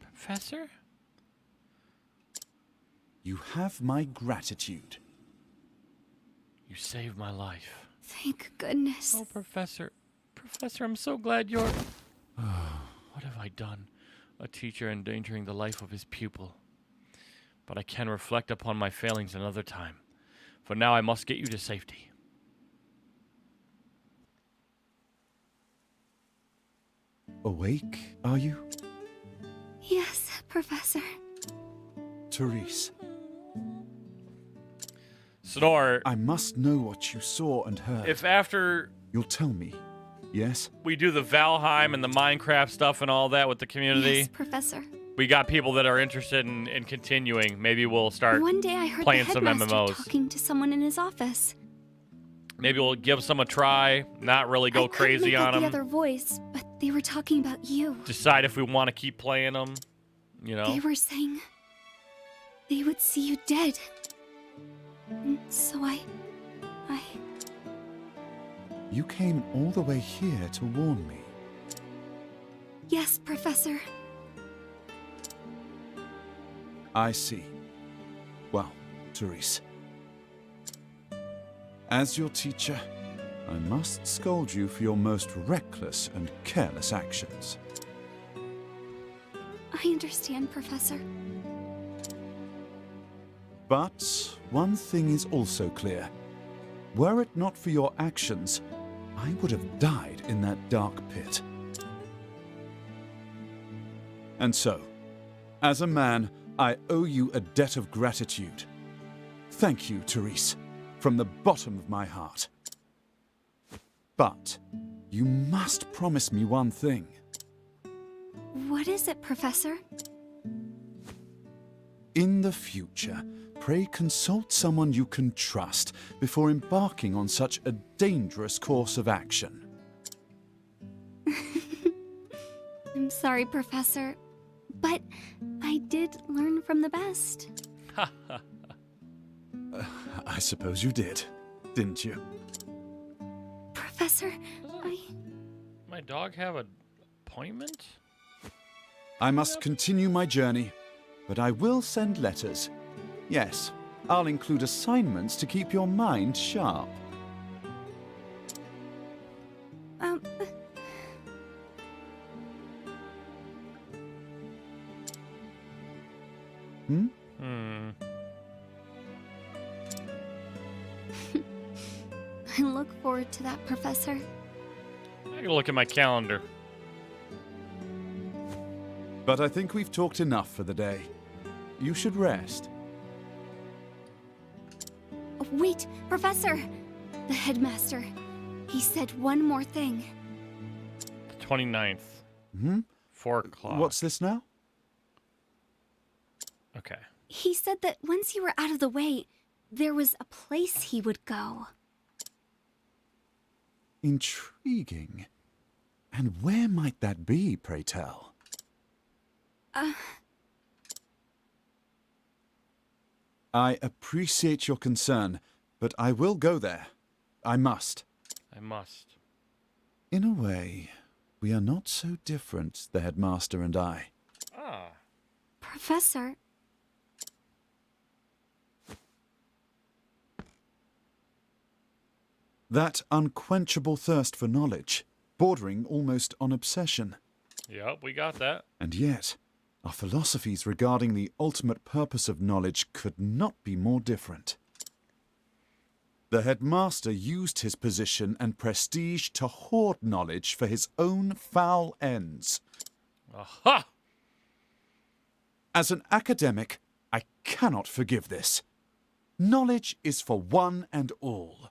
Professor? You have my gratitude. You saved my life. Thank goodness. Oh, Professor. Professor, I'm so glad you're... What have I done? A teacher endangering the life of his pupil. But I can reflect upon my failings another time. For now, I must get you to safety. Awake, are you? Yes, Professor. Therese, Snore, I must know what you saw and heard. if after You'll tell me, yes? we do the Valheim and the Minecraft stuff and all that with the community, Yes, Professor. we got people that are interested in continuing. Maybe we'll start... One day I heard playing the some headmaster MMOs. talking to someone in his office. Maybe we'll give some a try, not really go I couldn't crazy make out on the them. other voice, but they were talking about you. Decide if we want to keep playing them, you know? They were saying they would see you dead. And so I... You came all the way here to warn me. Yes, Professor. I see. Well, Therese. As your teacher, I must scold you for your most reckless and careless actions. I understand, Professor. But one thing is also clear. Were it not for your actions, I would have died in that dark pit. And so, as a man, I owe you a debt of gratitude. Thank you, Therese, from the bottom of my heart. But you must promise me one thing. What is it, Professor? In the future, pray consult someone you can trust before embarking on such a dangerous course of action. I'm sorry, Professor, but I did learn from the best. I suppose you did, didn't you? Professor, My dog have an appointment? I must continue my journey, but I will send letters. Yes, I'll include assignments to keep your mind sharp. I look forward to that, Professor. I can look at my calendar. But I think we've talked enough for the day. You should rest. Wait, Professor! The headmaster. He said one more thing. The 29th. Hmm? 4 o'clock. What's this now? Okay. He said that once you were out of the way, there was a place he would go. Intriguing. And where might that be, pray tell? I appreciate your concern, but I will go there. I must. I must. In a way, we are not so different, the headmaster and I. Ah. Professor, That unquenchable thirst for knowledge, bordering almost on obsession. Yep, we got that. And yet, our philosophies regarding the ultimate purpose of knowledge could not be more different. The headmaster used his position and prestige to hoard knowledge for his own foul ends. Aha! As an academic, I cannot forgive this. Knowledge is for one and all.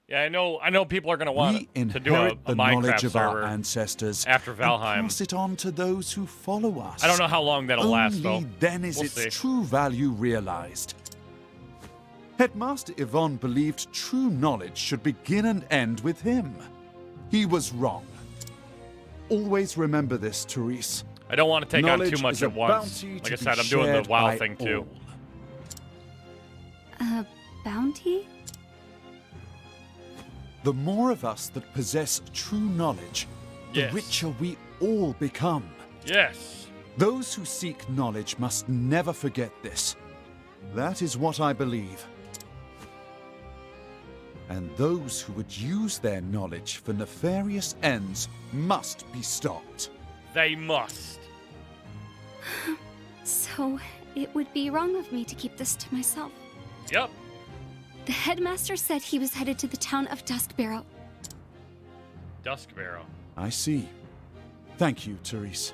Yeah, I know people are going to want We to do inherit a the knowledge Minecraft of server our ancestors after and Valheim. pass it on to those who follow us. I don't know how long that'll last, though. Only then is We'll its see. true value realized. Headmaster Yvonne believed true knowledge should begin and end with him. He was wrong. Always remember this, Therese. I don't want to take on Knowledge too much is a at once. bounty Like to I be said, I'm doing the shared WoW by thing too. all. a bounty? The more of us that possess true knowledge, the Yes. richer we all become. Yes. Those who seek knowledge must never forget this. That is what I believe. And those who would use their knowledge for nefarious ends must be stopped. They must. So, it would be wrong of me to keep this to myself. Yep. The headmaster said he was headed to the town of Duskbarrow. Duskbarrow. I see. Thank you, Therese.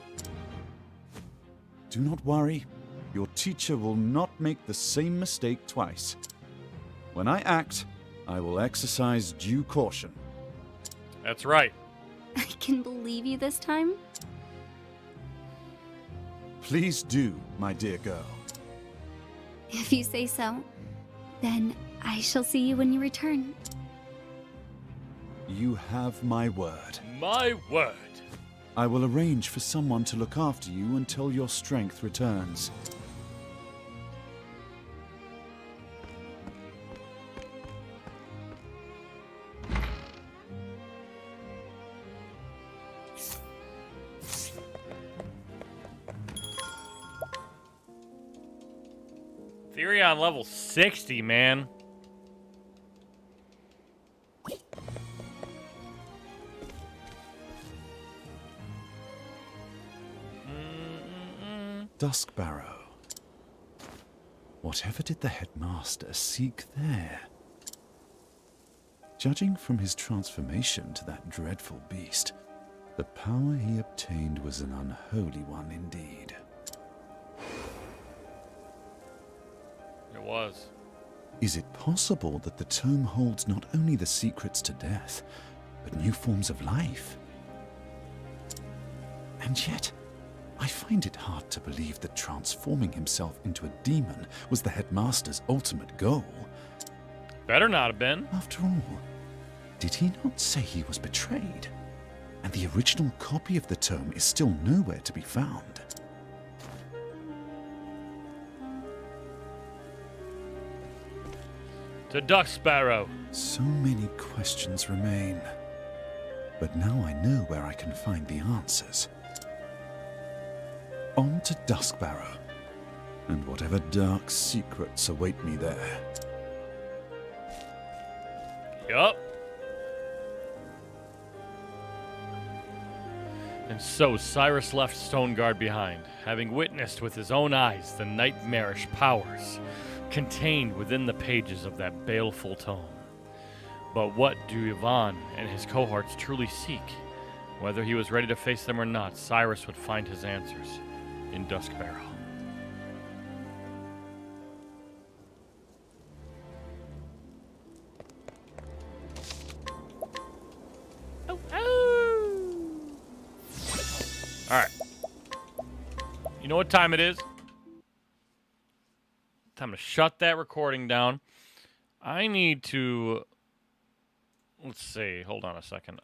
Do not worry. Your teacher will not make the same mistake twice. When I act, I will exercise due caution. That's right. I can believe you this time? Please do, my dear girl. If you say so, then I shall see you when you return. You have my word. My word. I will arrange for someone to look after you until your strength returns. Theory on level 60, man. Duskbarrow. Whatever did the headmaster seek there? Judging from his transformation to that dreadful beast, the power he obtained was an unholy one indeed. It was. Is it possible that the tome holds not only the secrets to death, but new forms of life? And yet, I find it hard to believe that transforming himself into a demon was the headmaster's ultimate goal. Better not have been. After all, did he not say he was betrayed? And the original copy of the tome is still nowhere to be found. To Duskbarrow. So many questions remain. But now I know where I can find the answers. On to Duskbarrow, and whatever dark secrets await me there. Yup. And so Cyrus left Stoneguard behind, having witnessed with his own eyes the nightmarish powers contained within the pages of that baleful tome. But what do Yvonne and his cohorts truly seek? Whether he was ready to face them or not, Cyrus would find his answers in Dusk Barrel. Alright. You know what time it is? Time to shut that recording down. I need to... Let's see. Hold on a second.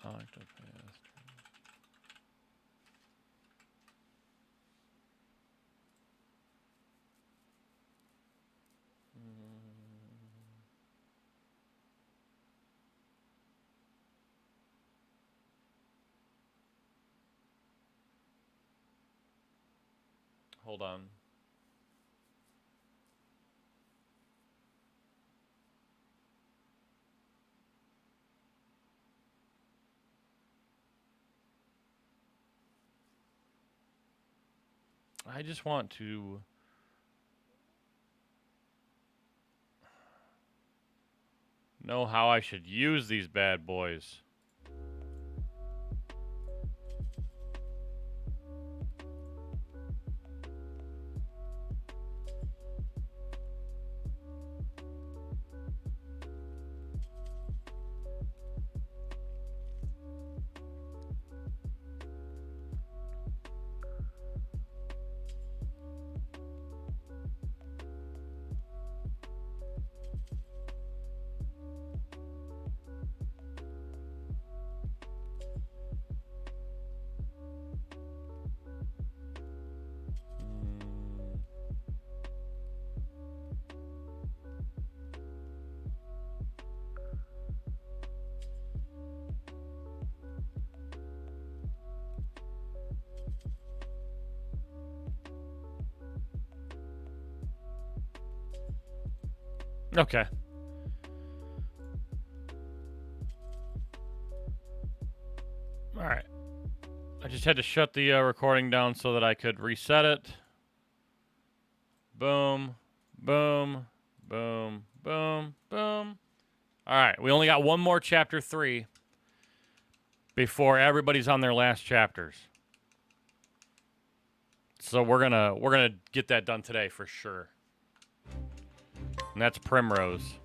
Hold on. I just want to know how I should use these bad boys. Okay. All right. I just had to shut the recording down so that I could reset it. Boom, boom, boom, boom, boom. All right. We only got one more chapter 3 before everybody's on their last chapters. So we're gonna get that done today for sure. And that's Primrose.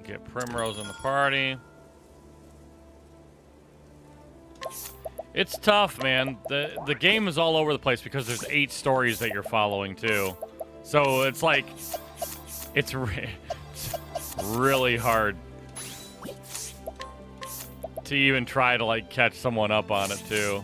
Get Primrose in the party. It's tough, man. The game is all over the place because there's 8 stories that you're following too. So it's like it's really hard to even try to like catch someone up on it too.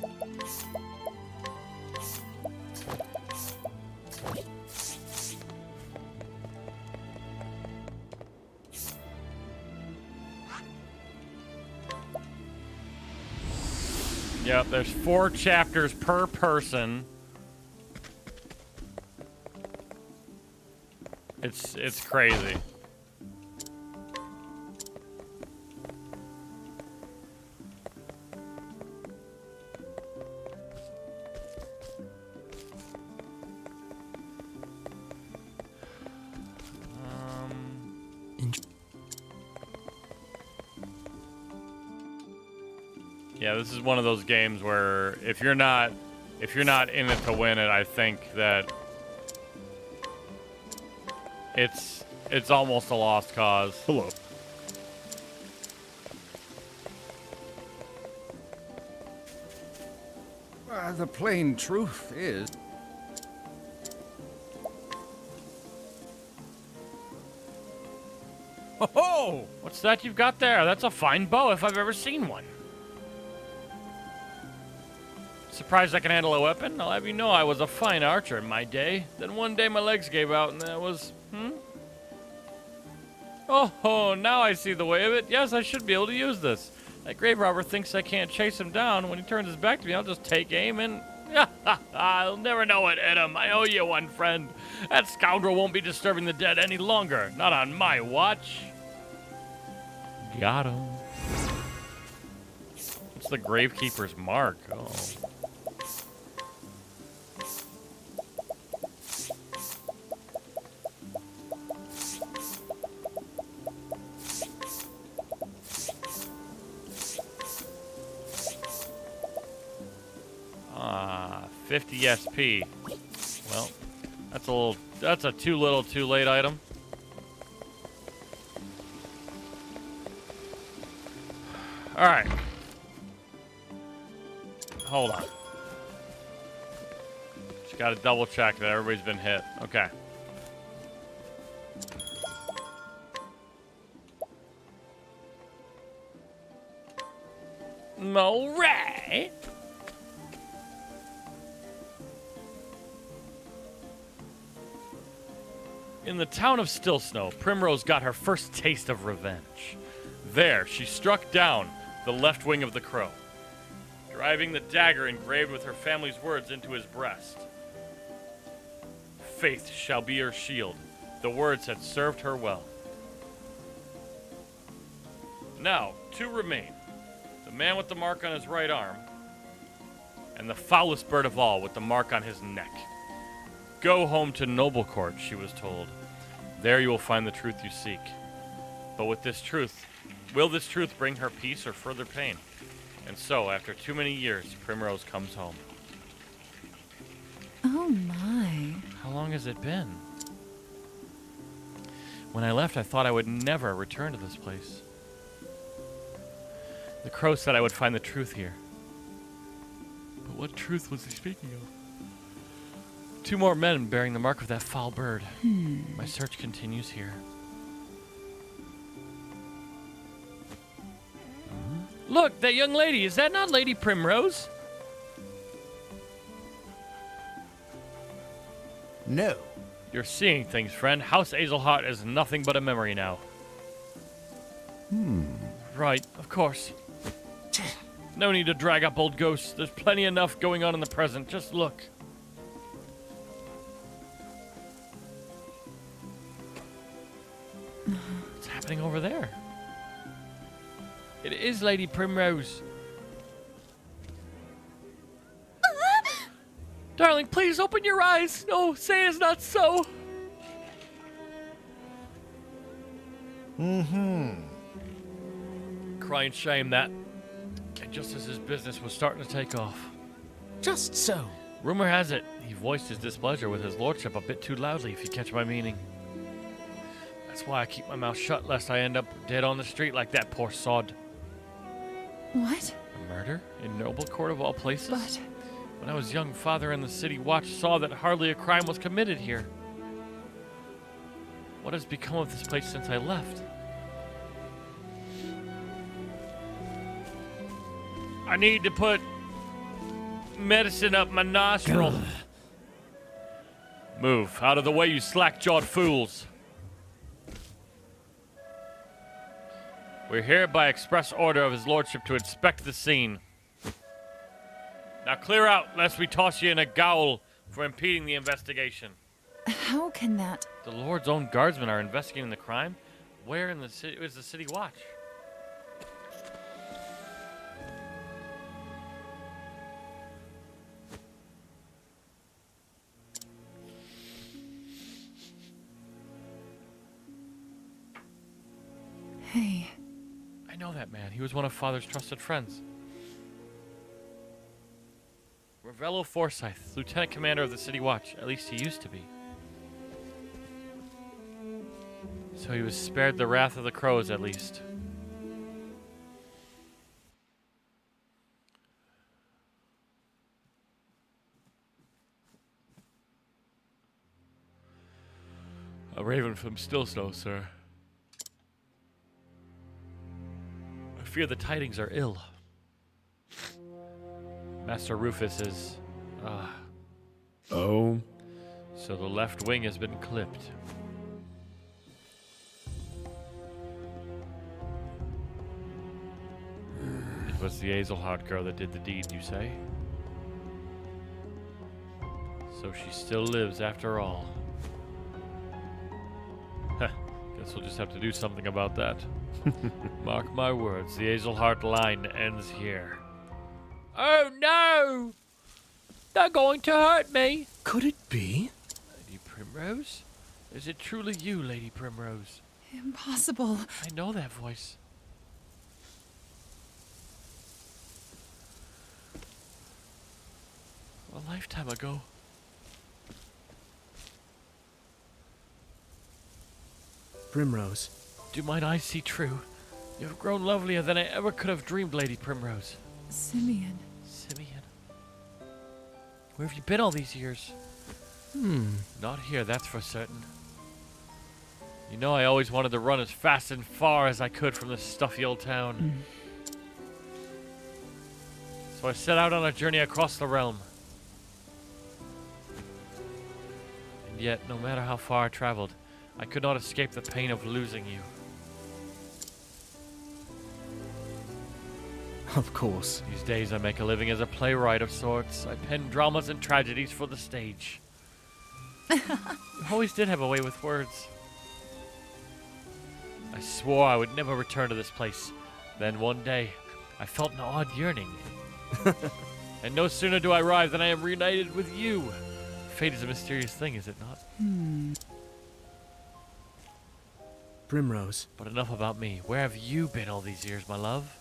Yep, there's 4 chapters per person. It's crazy. Yeah, this is one of those games where if you're not in it to win it, I think that it's almost a lost cause. Hello. The plain truth is... Ho ho! Whoa! What's that you've got there? That's a fine bow if I've ever seen one. Surprised I can handle a weapon? I'll have you know I was a fine archer in my day. Then one day my legs gave out and that was... Oh, now I see the way of it. Yes, I should be able to use this. That grave robber thinks I can't chase him down. When he turns his back to me, I'll just take aim and... I'll never know what hit him. I owe you one, friend. That scoundrel won't be disturbing the dead any longer. Not on my watch. Got him. What's the gravekeeper's mark? Oh. Ah, 50 SP. Well, that's a too little too late item. All right. Hold on. Just got to double check that everybody's been hit. Okay. All right. In the town of Stillsnow, Primrose got her first taste of revenge. There, she struck down the left wing of the crow, driving the dagger engraved with her family's words into his breast. Faith shall be her shield. The words had served her well. Now, two remain. The man with the mark on his right arm, and the foulest bird of all with the mark on his neck. Go home to Noble Court, she was told. There you will find the truth you seek. But with this truth, will this truth bring her peace or further pain? And so, after too many years, Primrose comes home. Oh my. How long has it been? When I left, I thought I would never return to this place. The crow said I would find the truth here. But what truth was he speaking of? 2 more men bearing the mark of that foul bird. My search continues here. Look, that young lady, is that not Lady Primrose? No. You're seeing things, friend. House Azelhart is nothing but a memory now. Right, of course. No need to drag up old ghosts. There's plenty enough going on in the present. Just look. What's happening over there? It is Lady Primrose. Darling, please open your eyes. No, say it's not so. Crying shame that. And just as his business was starting to take off. Just so. Rumor has it, he voiced his displeasure with his lordship a bit too loudly, if you catch my meaning. That's why I keep my mouth shut, lest I end up dead on the street like that poor sod. What? A murder? In Noble Court of all places? But... When I was young, Father and the City Watch saw that hardly a crime was committed here. What has become of this place since I left? I need to put medicine up my nostril. Move out of the way, you slack-jawed fools. We're here by express order of his lordship to inspect the scene. Now clear out, lest we toss you in a gaol for impeding the investigation. How can that... The Lord's own guardsmen are investigating the crime? Where in the city is the City Watch? Hey. I know that man. He was one of Father's trusted friends. Ravello Forsyth, Lieutenant Commander of the City Watch. At least he used to be. So he was spared the wrath of the crows, at least. A raven from Stillsnow, sir. fear the tidings are ill. Master Rufus is... Oh? So the left wing has been clipped. It was the Hazelheart girl that did the deed, you say? So she still lives after all. Heh, guess we'll just have to do something about that. Mark my words, the Hazelheart line ends here. Oh no! They're going to hurt me! Could it be? Lady Primrose? Is it truly you, Lady Primrose? Impossible. I know that voice. A lifetime ago. Primrose. Do mine eyes see true? You have grown lovelier than I ever could have dreamed, Lady Primrose. Simeon. Simeon. Where have you been all these years? Not here, that's for certain. You know I always wanted to run as fast and far as I could from this stuffy old town. So I set out on a journey across the realm. And yet, no matter how far I traveled, I could not escape the pain of losing you. Of course. These days I make a living as a playwright of sorts. I pen dramas and tragedies for the stage. You always did have a way with words. I swore I would never return to this place. Then one day, I felt an odd yearning. And no sooner do I arrive than I am reunited with you. Fate is a mysterious thing, is it not? Primrose. But enough about me. Where have you been all these years, my love?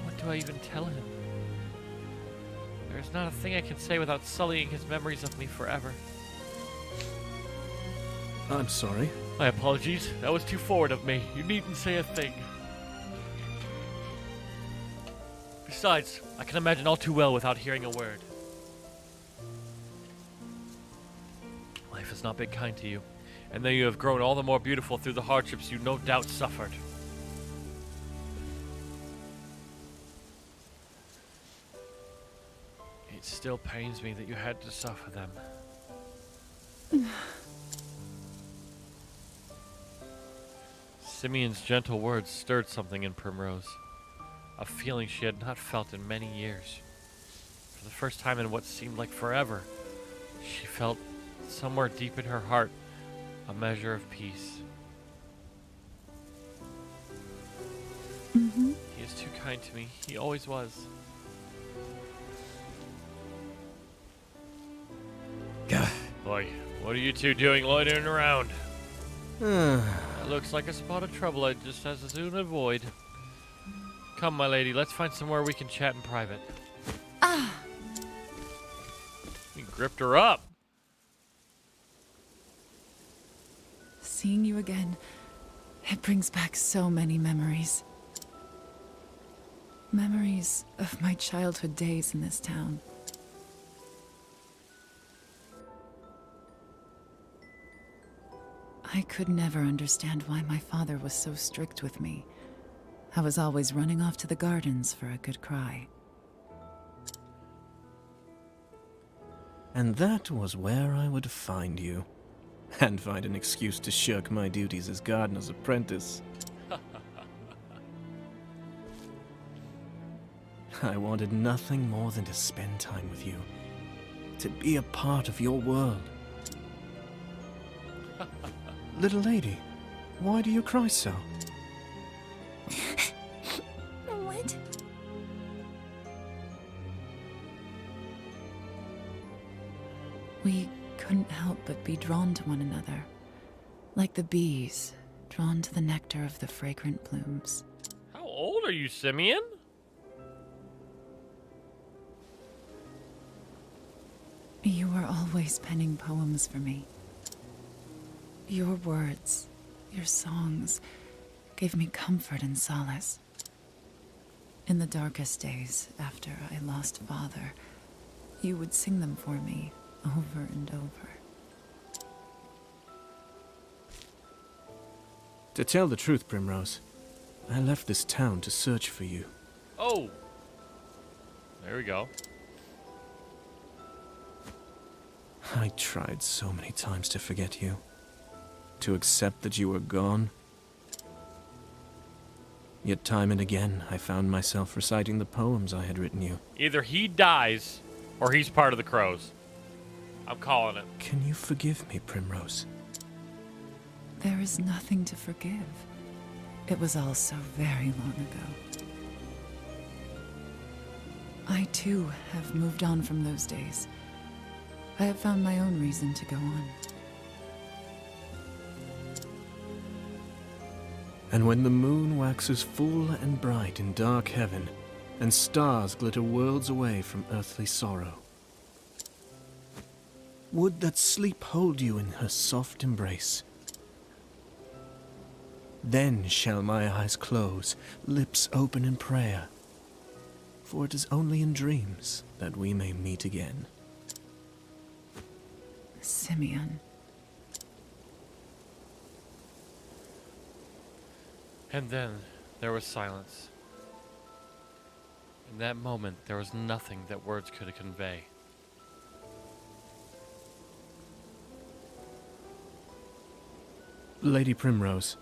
What do I even tell him? There's not a thing I can say without sullying his memories of me forever. I'm sorry. My apologies. That was too forward of me. You needn't say a thing. Besides, I can imagine all too well without hearing a word. Life has not been kind to you, and though you have grown all the more beautiful through the hardships you no doubt suffered. It still pains me that you had to suffer them. Simeon's gentle words stirred something in Primrose, a feeling she had not felt in many years. For the first time in what seemed like forever, she felt somewhere deep in her heart a measure of peace. He is too kind to me. He always was. Boy, what are you two doing loitering around? That looks like a spot of trouble I'd just as soon avoid. Come, my lady, let's find somewhere we can chat in private. You gripped her up. Seeing you again, it brings back so many memories. Memories of my childhood days in this town. I could never understand why my father was so strict with me. I was always running off to the gardens for a good cry. And that was where I would find you. And find an excuse to shirk my duties as gardener's apprentice. I wanted nothing more than to spend time with you. To be a part of your world. Little lady, why do you cry so? What? We couldn't help but be drawn to one another, like the bees drawn to the nectar of the fragrant blooms. How old are you, Simeon? You were always penning poems for me. Your words, your songs, gave me comfort and solace. In the darkest days after I lost Father, you would sing them for me over and over. To tell the truth, Primrose, I left this town to search for you. Oh! There we go. I tried so many times to forget you. To accept that you were gone. Yet time and again, I found myself reciting the poems I had written you. Either he dies, or he's part of the crows. I'm calling it. Can you forgive me, Primrose? There is nothing to forgive. It was all so very long ago. I, too, have moved on from those days. I have found my own reason to go on. And when the moon waxes full and bright in dark heaven, and stars glitter worlds away from earthly sorrow, would that sleep hold you in her soft embrace? Then shall my eyes close, lips open in prayer, for it is only in dreams that we may meet again. Simeon. And then there was silence. In that moment, there was nothing that words could convey. Lady Primrose,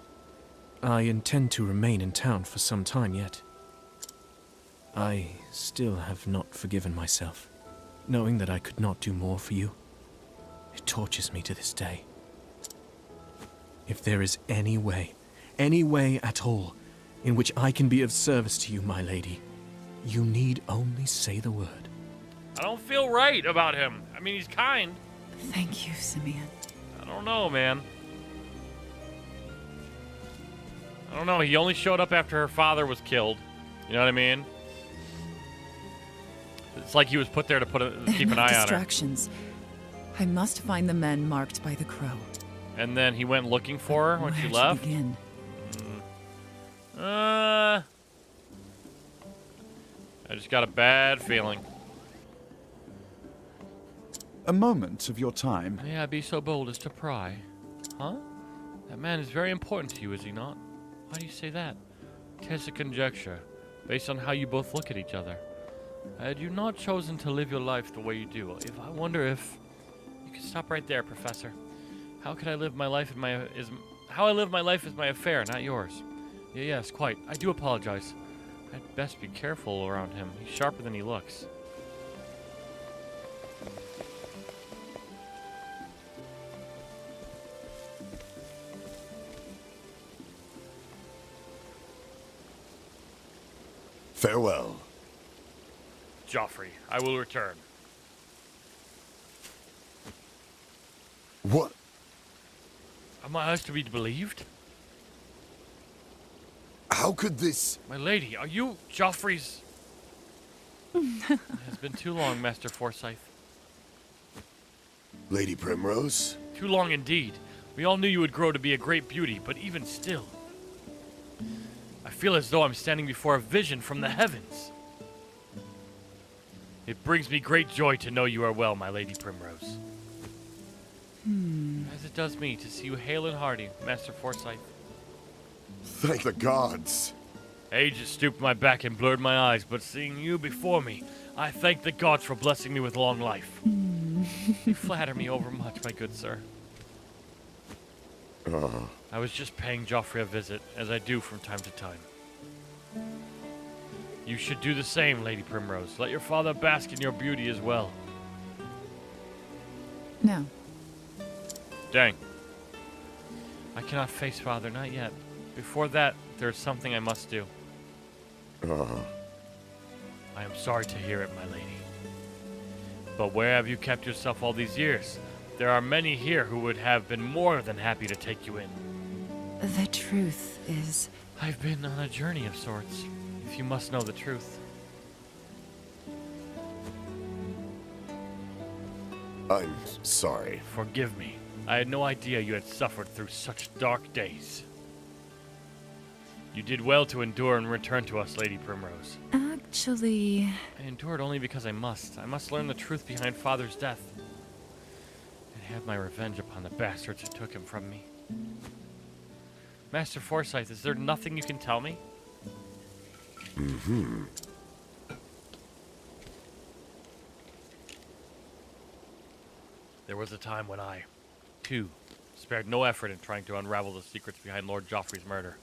I intend to remain in town for some time yet. I still have not forgiven myself, knowing that I could not do more for you. It tortures me to this day. If there is any way at all, in which I can be of service to you, my lady, you need only say the word. I don't feel right about him. I mean, he's kind. Thank you, Simeon. I don't know, man. I don't know. He only showed up after her father was killed. You know what I mean? It's like he was put there to keep an eye on her. Distractions. I must find the men marked by the crow. And then he went looking for her when she left. Begin? I just got a bad feeling. A moment of your time. May I be so bold as to pry? Huh? That man is very important to you, is he not? Why do you say that? 'Tis a conjecture, based on how you both look at each other. Had you not chosen to live your life the way you do, I wonder if... You can stop right there, Professor. How could I live my life how I live my life is my affair, not yours. Yes, quite. I do apologize. I'd best be careful around him. He's sharper than he looks. Farewell. Joffrey, I will return. What? Are my eyes to be believed? How could this... My lady, are you Joffrey's... It has been too long, Master Forsyth. Lady Primrose? Too long indeed. We all knew you would grow to be a great beauty, but even still... I feel as though I'm standing before a vision from the heavens. It brings me great joy to know you are well, my Lady Primrose. As it does me to see you hale and hearty, Master Forsyth. Thank the gods. Age has stooped my back and blurred my eyes, but seeing you before me, I thank the gods for blessing me with long life. You flatter me overmuch, my good sir. I was just paying Joffrey a visit, as I do from time to time. You should do the same, Lady Primrose. Let your father bask in your beauty as well. No. Dang. I cannot face father, not yet. Before that, there's something I must do. I am sorry to hear it, my lady. But where have you kept yourself all these years? There are many here who would have been more than happy to take you in. The truth is... I've been on a journey of sorts, if you must know the truth. I'm sorry. Forgive me. I had no idea you had suffered through such dark days. You did well to endure and return to us, Lady Primrose. Actually... I endured only because I must. I must learn the truth behind Father's death. And have my revenge upon the bastards who took him from me. Master Forsyth, is there nothing you can tell me? Mm-hmm. There was a time when I, too, spared no effort in trying to unravel the secrets behind Lord Joffrey's murder.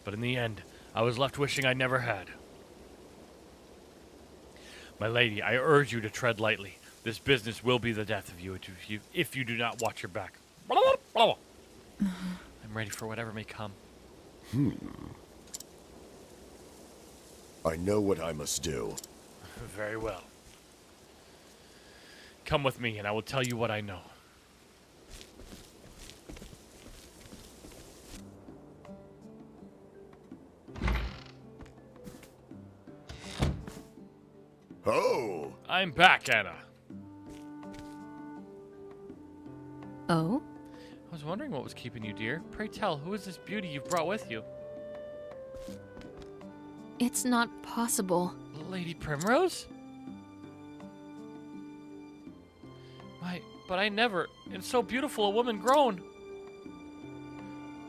But in the end, I was left wishing I never had. My lady, I urge you to tread lightly. This business will be the death of you if you do not watch your back. I'm ready for whatever may come. I know what I must do. Very well. Come with me, and I will tell you what I know. Oh! I'm back, Anna. Oh? I was wondering what was keeping you, dear. Pray tell, who is this beauty you've brought with you? It's not possible. Lady Primrose? But I never, in so beautiful a woman grown.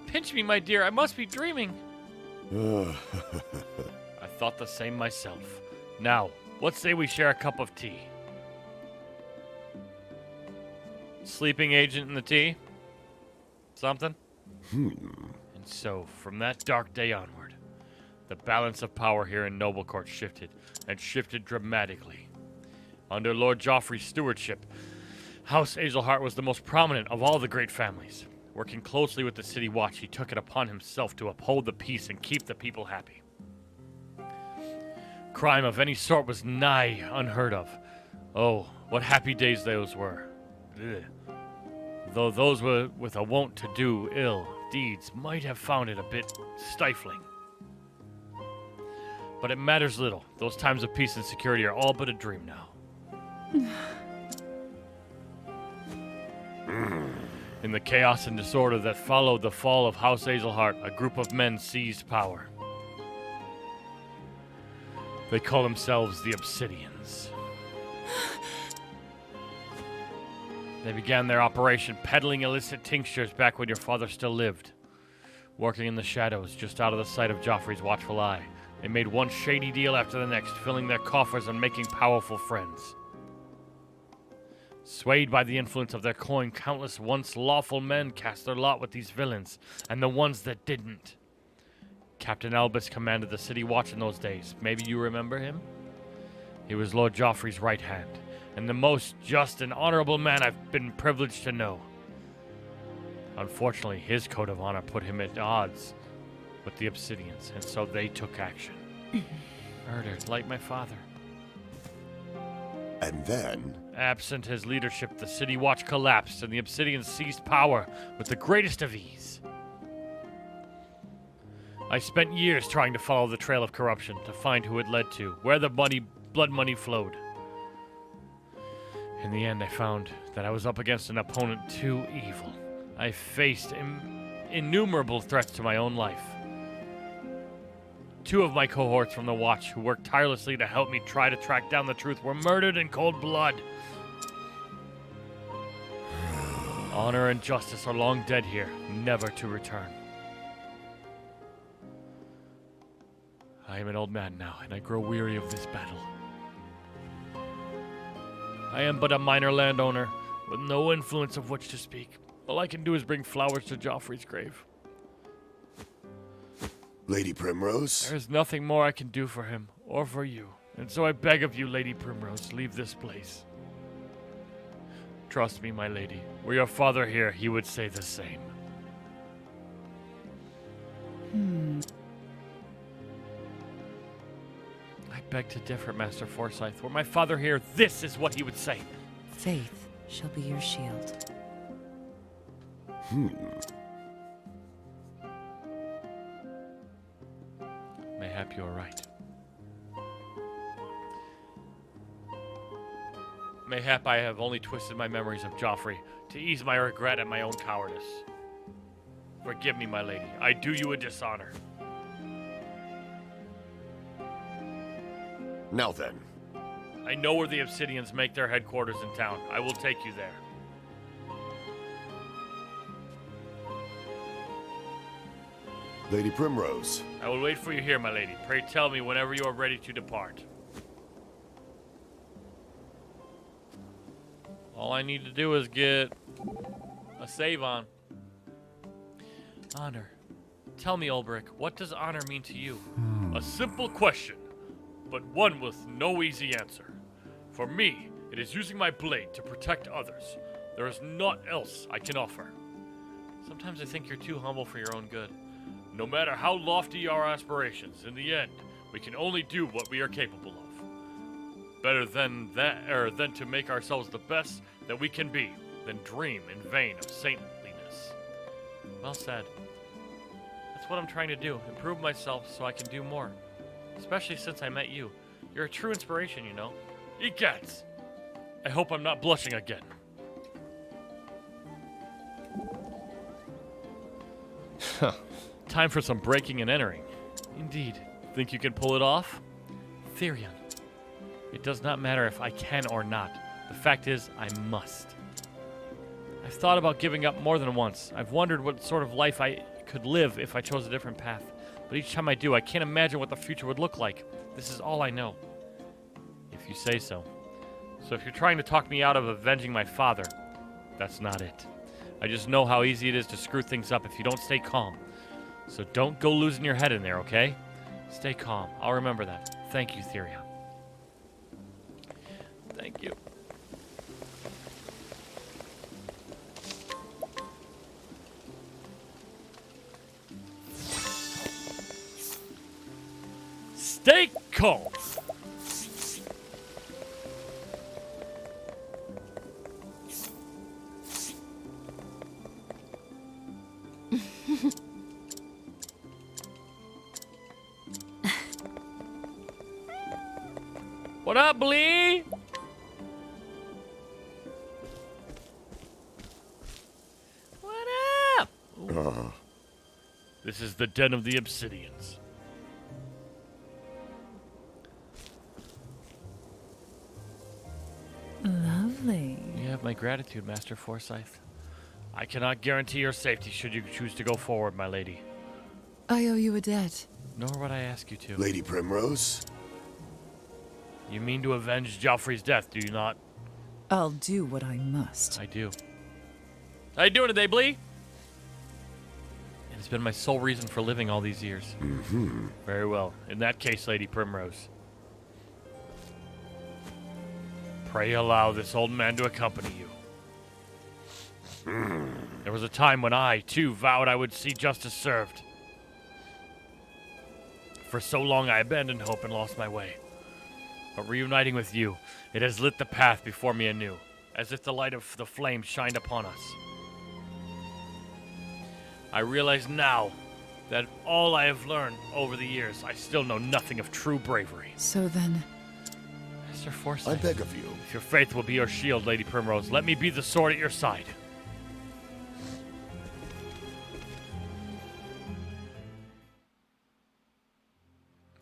Pinch me, my dear, I must be dreaming. I thought the same myself. Now, let's say we share a cup of tea. Sleeping agent in the tea? Something? And so, from that dark day onward, the balance of power here in Noblecourt shifted, and shifted dramatically. Under Lord Joffrey's stewardship, House Azelhart was the most prominent of all the great families. Working closely with the City Watch, he took it upon himself to uphold the peace and keep the people happy. Crime of any sort was nigh unheard of. Oh, what happy days those were. Ugh. Though those with a wont to do ill deeds might have found it a bit stifling. But it matters little. Those times of peace and security are all but a dream now. In the chaos and disorder that followed the fall of House Azelhart, a group of men seized power. They call themselves the Obsidians. They began their operation peddling illicit tinctures back when your father still lived. Working in the shadows, just out of the sight of Joffrey's watchful eye, they made one shady deal after the next, filling their coffers and making powerful friends. Swayed by the influence of their coin, countless once lawful men cast their lot with these villains, and the ones that didn't. Captain Albus commanded the City Watch in those days. Maybe you remember him? He was Lord Joffrey's right hand, and the most just and honorable man I've been privileged to know. Unfortunately, his code of honor put him at odds with the Obsidians, and so they took action. Murdered, like my father. And then? Absent his leadership, the City Watch collapsed, and the Obsidians seized power with the greatest of ease. I spent years trying to follow the trail of corruption, to find who it led to, where the blood money flowed. In the end, I found that I was up against an opponent too evil. I faced innumerable threats to my own life. Two of my cohorts from the Watch, who worked tirelessly to help me try to track down the truth, were murdered in cold blood. Honor and justice are long dead here, never to return. I am an old man now, and I grow weary of this battle. I am but a minor landowner, with no influence of which to speak. All I can do is bring flowers to Joffrey's grave. Lady Primrose? There is nothing more I can do for him, or for you. And so I beg of you, Lady Primrose, leave this place. Trust me, my lady. Were your father here, he would say the same. I beg to differ, Master Forsyth. Were my father here, this is what he would say. Faith shall be your shield. Mayhap you are right. Mayhap I have only twisted my memories of Joffrey to ease my regret at my own cowardice. Forgive me, my lady. I do you a dishonor. Now then. I know where the Obsidians make their headquarters in town. I will take you there. Lady Primrose. I will wait for you here, my lady. Pray tell me whenever you are ready to depart. All I need to do is get a save on. Honor. Tell me, Ulbrich, what does honor mean to you? A simple question, but one with no easy answer. For me, it is using my blade to protect others. There is naught else I can offer. Sometimes I think you're too humble for your own good. No matter how lofty our aspirations, in the end, we can only do what we are capable of. Better than than to make ourselves the best that we can be, than dream in vain of saintliness. Well said. That's what I'm trying to do, improve myself so I can do more. Especially since I met you. You're a true inspiration, you know. Egats! I hope I'm not blushing again. Time for some breaking and entering. Indeed. Think you can pull it off? Therion. It does not matter if I can or not. The fact is, I must. I've thought about giving up more than once. I've wondered what sort of life I could live if I chose a different path. But each time I do, I can't imagine what the future would look like. This is all I know. If you say so. So if you're trying to talk me out of avenging my father, that's not it. I just know how easy it is to screw things up if you don't stay calm. So don't go losing your head in there, okay? Stay calm. I'll remember that. Thank you, Therion. Thank you. Stay calm. What up, Blee? What up? This is the den of the Obsidians. Lovely. You have my gratitude, Master Forsyth. I cannot guarantee your safety should you choose to go forward, my lady. I owe you a debt. Nor would I ask you to. Lady Primrose? You mean to avenge Joffrey's death, do you not? I'll do what I must. I do. How you doing today, Blee? It has been my sole reason for living all these years. Mm-hmm. Very well. In that case, Lady Primrose. Pray allow this old man to accompany you. There was a time when I, too, vowed I would see justice served. For so long I abandoned hope and lost my way. But reuniting with you, it has lit the path before me anew, as if the light of the flame shined upon us. I realize now that all I have learned over the years, I still know nothing of true bravery. So then... Mr. Forsyth, I beg of you. if your faith will be your shield, Lady Primrose, let me be the sword at your side.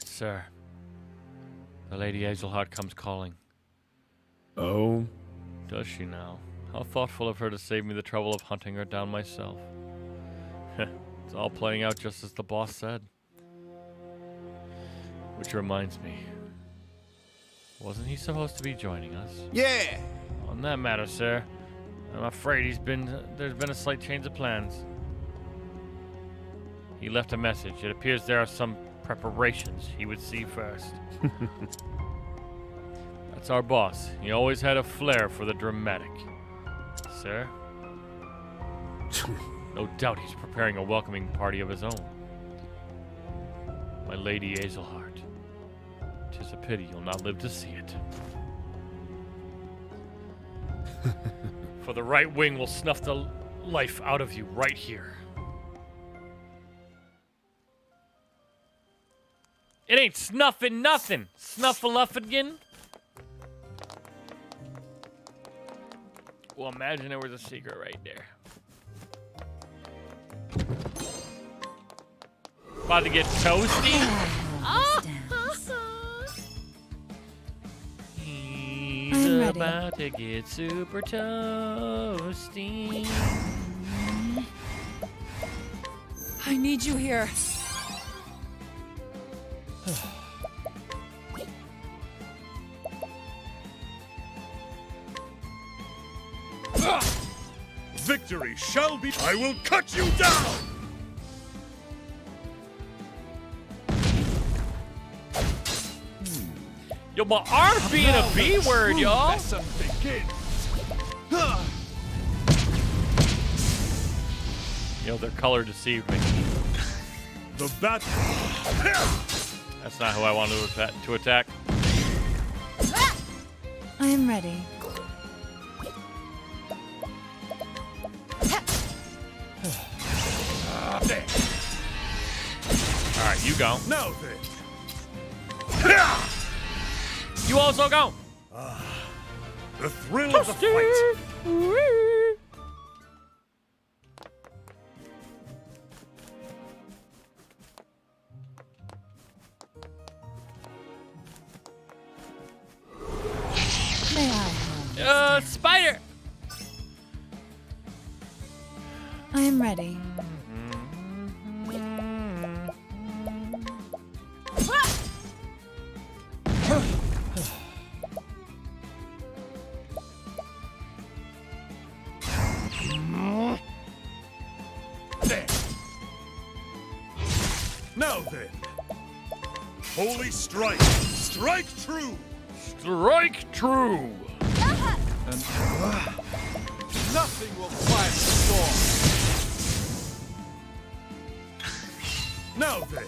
Sir, the Lady Hazelheart comes calling. Oh? Does she now? How thoughtful of her to save me the trouble of hunting her down myself. It's all playing out just as the boss said. Which reminds me, wasn't he supposed to be joining us? Yeah! On that matter, sir, I'm afraid there's been a slight change of plans. He left a message. It appears there are some preparations he would see first. That's our boss. He always had a flair for the dramatic. Sir? No doubt he's preparing a welcoming party of his own. My Lady Hazelheart. 'Tis a pity you'll not live to see it. For the right wing will snuff the life out of you right here. It ain't snuffing nothing. Snuffleupagen. Well, imagine there was a secret right there. About to get toasty. He's I'm ready. about to get super toasty. I need you here. Victory shall be. I will cut you down! Yo, my arm's being a B word, y'all. Lesson begins. Yo, their color deceived me. The battle. That's not who I wanted to attack. I am ready. All right, you go. Now then. You also go. The thrill of the fight. May I? Spider. I am ready. There. Now then. Holy strike. Strike true. Strike true. Nothing will quiet the storm. Now then.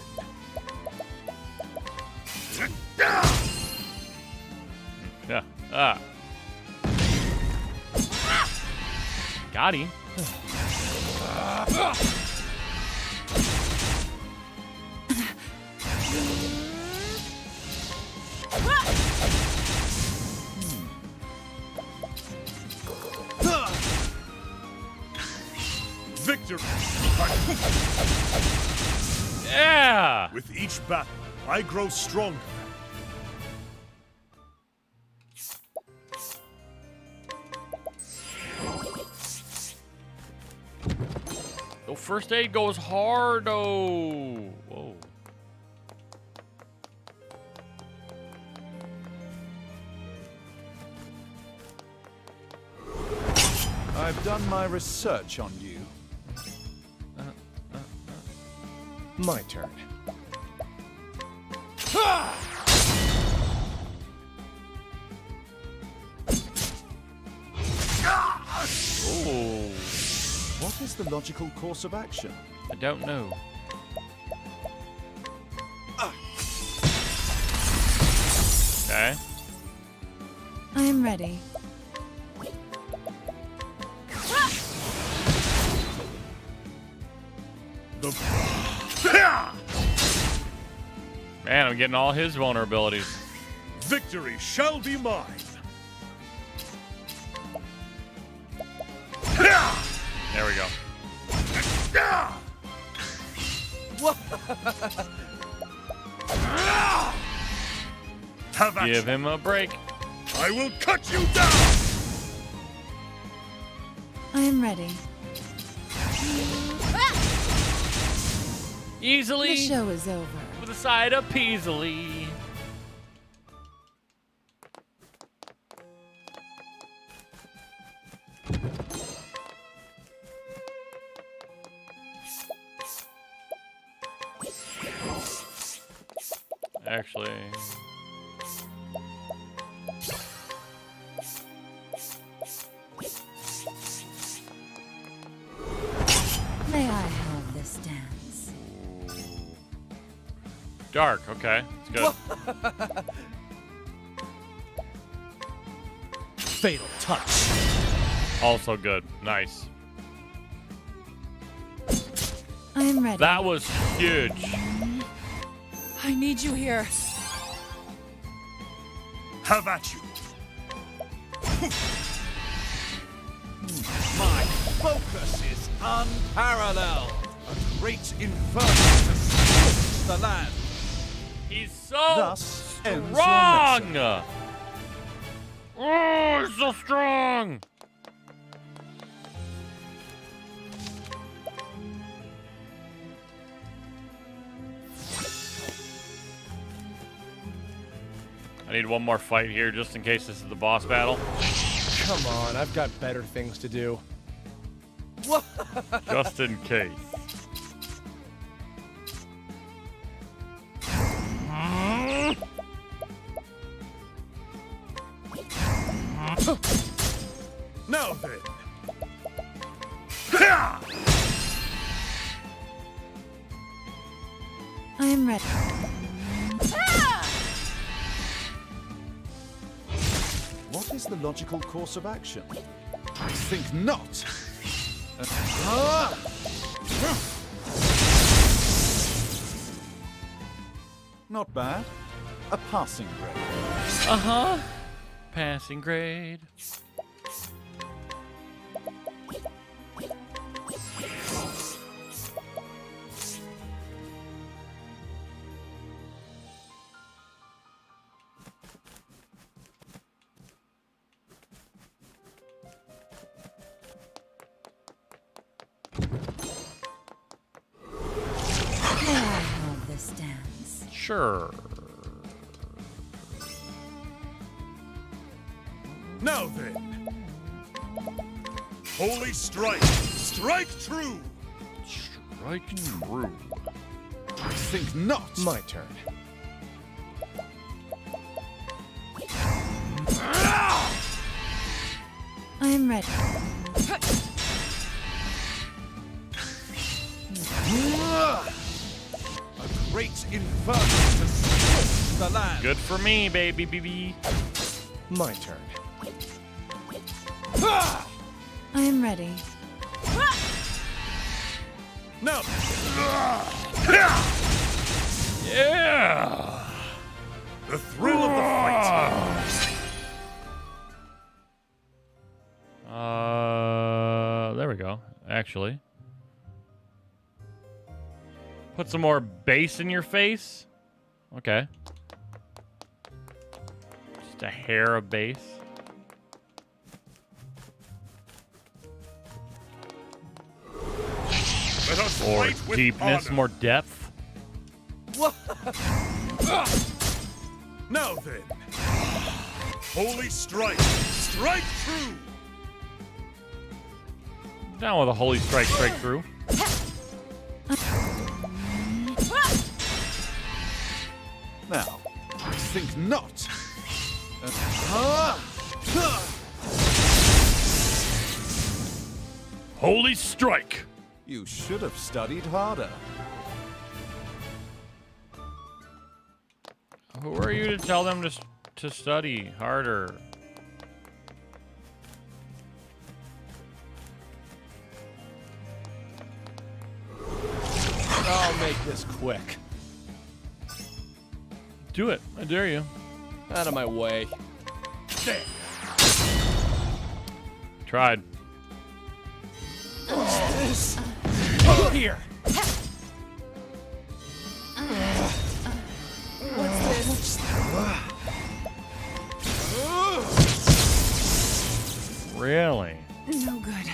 Yeah. Ah. Got him. Victory. Yeah. With each battle, I grow stronger. The first aid goes hard, oh. Whoa. I've done my research on you. My turn. Oh. What is the logical course of action? I don't know. Okay. I am ready. Man, I'm getting all his vulnerabilities. Victory shall be mine. There we go. Have action. Give him a break. I will cut you down. I am ready. Easily. The show is over. With a side of Peasily. Actually. May I have this dance? Dark, okay. It's good. Fatal touch. Also good. Nice. I am ready. That was huge. I need you here. Have at you. My focus is unparalleled. A great inferno to scorch the land. He's so Thus ends your strong. lesson. Oh, he's so strong. I need one more fight here just in case this is the boss battle. Come on, I've got better things to do. Just in case. Now then. I am ready. What is the logical course of action? I think not. Not bad. A passing grade. Uh-huh. Passing grade. This dance. Sure. Now then. Holy strike. Strike true. Strike true. I think not. My turn. I am ready. A great inferno to scorch the land. Good for me, baby BB. My turn. I am ready. Now. Yeah. The thrill of the fight. There we go. Actually. Put some more bass in your face. Okay. Just a hair of bass. Let us More fight with deepness, honor. more depth. Now then. Holy strike. Strike true. Down with a holy strike, strike through. Now, I think not. Holy strike. You should have studied harder. Who are you to tell them to study harder? I'll make this quick. Do it. I dare you. Out of my way. Tried. This. Here. What's this? Really? No good.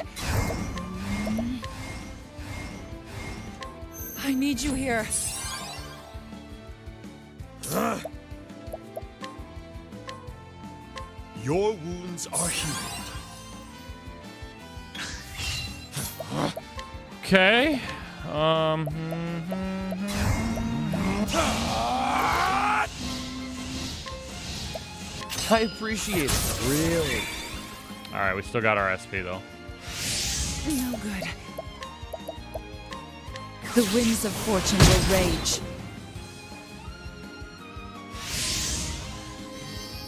I need you here. Your wounds are healed. Okay. I appreciate it, really. All right, we still got our SP though. No good. The winds of fortune will rage.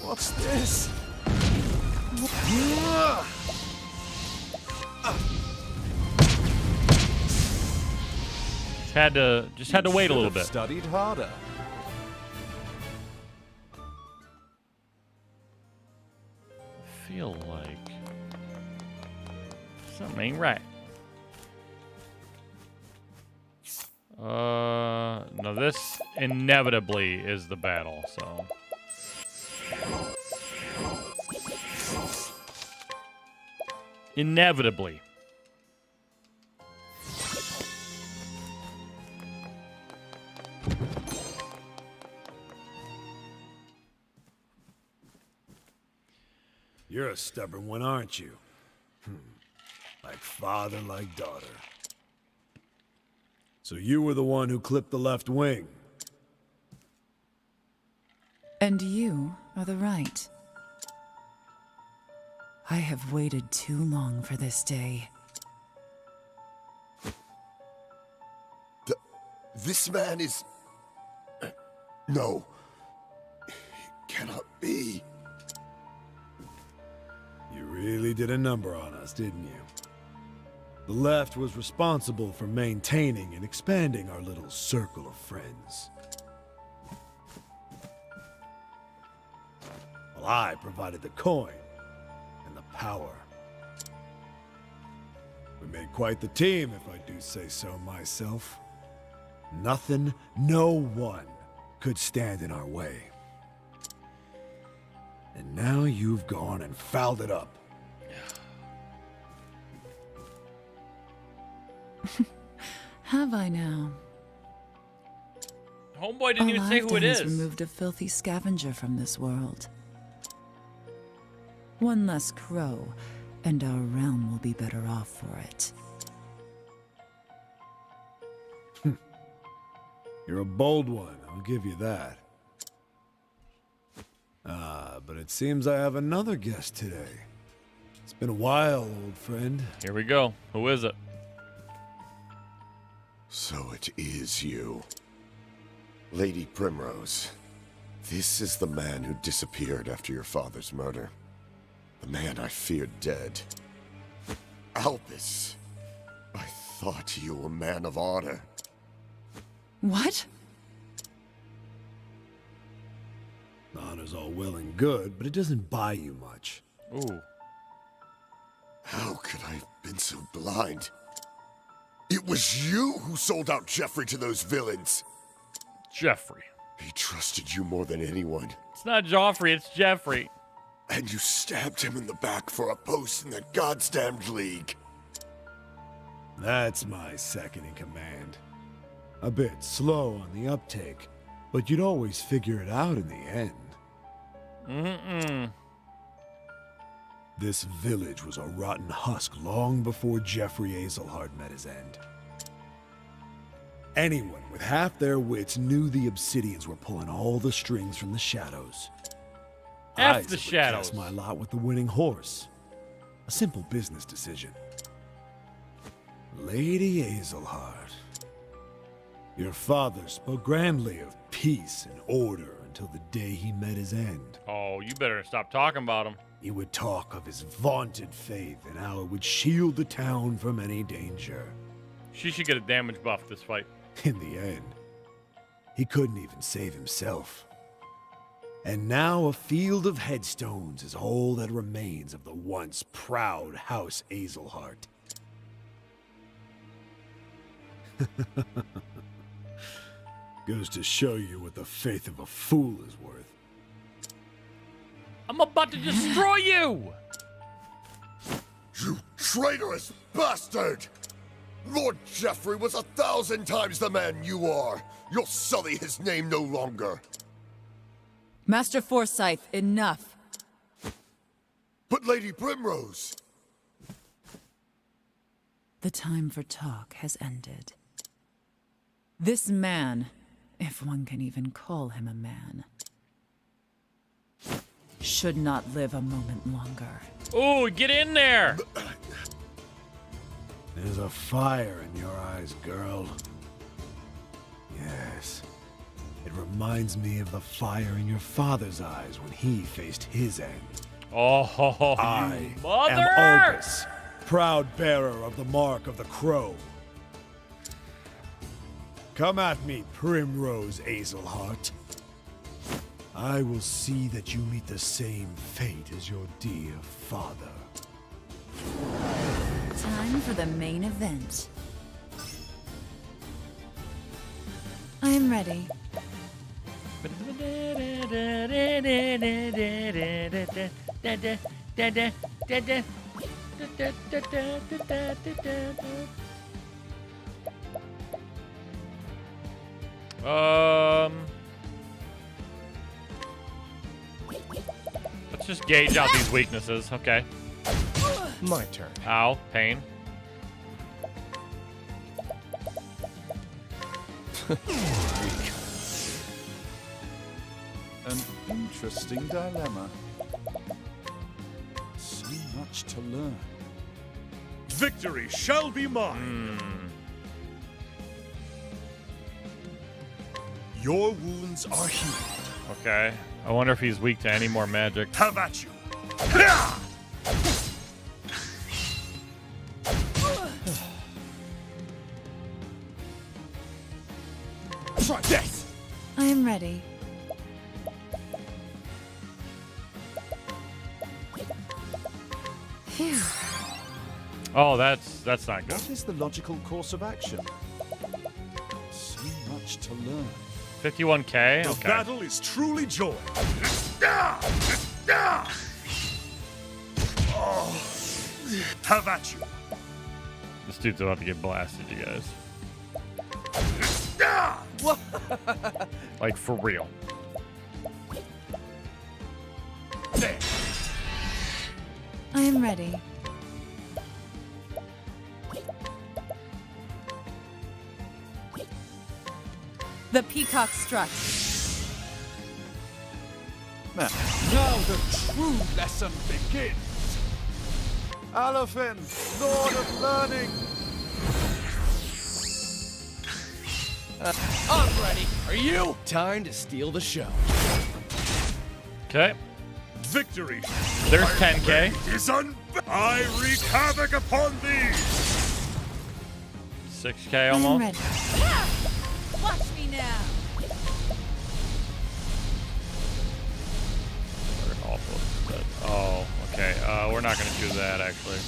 What's this? Just had to wait a little bit. Studied harder. Feel like something ain't right. No, this inevitably is the battle, so. Inevitably. You're a stubborn one, aren't you? Like father, like daughter. So you were the one who clipped the left wing. And you are the right. I have waited too long for this day. This man is... No. It cannot be. You really did a number on us, didn't you? The left was responsible for maintaining and expanding our little circle of friends. Well, I provided the coin and the power. We made quite the team, if I do say so myself. Nothing, no one could stand in our way. And now you've gone and fouled it up. Have I now? Homeboy didn't even say who it has is. Removed a filthy scavenger from this world. One less crow, and our realm will be better off for it. You're a bold one, I'll give you that. But it seems I have another guest today. It's been a while, old friend. Here we go. Who is it? So it is you. Lady Primrose. This is the man who disappeared after your father's murder. The man I feared dead. Albus. I thought you were a man of honor. What? Honor's all well and good, but it doesn't buy you much. Ooh. How could I have been so blind? It was you who sold out Jeffrey to those villains. Jeffrey. He trusted you more than anyone. It's not Joffrey, it's Jeffrey. And you stabbed him in the back for a post in that goddamned league. That's my second in command. A bit slow on the uptake, but you'd always figure it out in the end. This village was a rotten husk long before Jeffrey Azelhard met his end. Anyone with half their wits knew the Obsidians were pulling all the strings from the shadows. I The simply shadows. cast my lot with the winning horse. A simple business decision. Lady Azelhard. Your father spoke grandly of peace and order until the day he met his end. Oh, you better stop talking about him. He would talk of his vaunted faith and how it would shield the town from any danger. She should get a damage buff this fight. In the end, he couldn't even save himself. And now a field of headstones is all that remains of the once proud House Azelhart. Goes to show you what the faith of a fool is worth. I'm about to destroy you! You traitorous bastard! Lord Jeffrey was 1,000 times the man you are. You'll sully his name no longer. Master Forsyth, enough. But Lady Primrose... The time for talk has ended. This man, if one can even call him a man, should not live a moment longer. Ooh, get in there! There's a fire in your eyes, girl. Yes. It reminds me of the fire in your father's eyes when he faced his end. Oh, I you mother! am Albus, proud bearer of the mark of the crow. Come at me, Primrose Azelhart. I will see that you meet the same fate as your dear father. Time for the main event. I am ready. Let's Let's just gauge out these weaknesses. Okay. My turn. Ow, pain. An interesting dilemma. So much to learn. Victory shall be mine. Your wounds are healed. Okay. I wonder if he's weak to any more magic. Have at you. Try this! I am ready. Phew. Oh, that's not good. What is the logical course of action? So much to learn. 51k? The Okay. battle is truly joy. Oh, have at you. This dude's about to get blasted, you guys. Like, for real. There. I am ready. The peacock struck. Now, Now the true lesson begins. Alofin, Lord of Learning. I'm ready. Are you? Time to steal the show. Okay. Victory. There's 10k. Is I wreak havoc upon thee. 6k I am almost. ready. Watch me now. Oh, okay. We're not gonna choose that actually.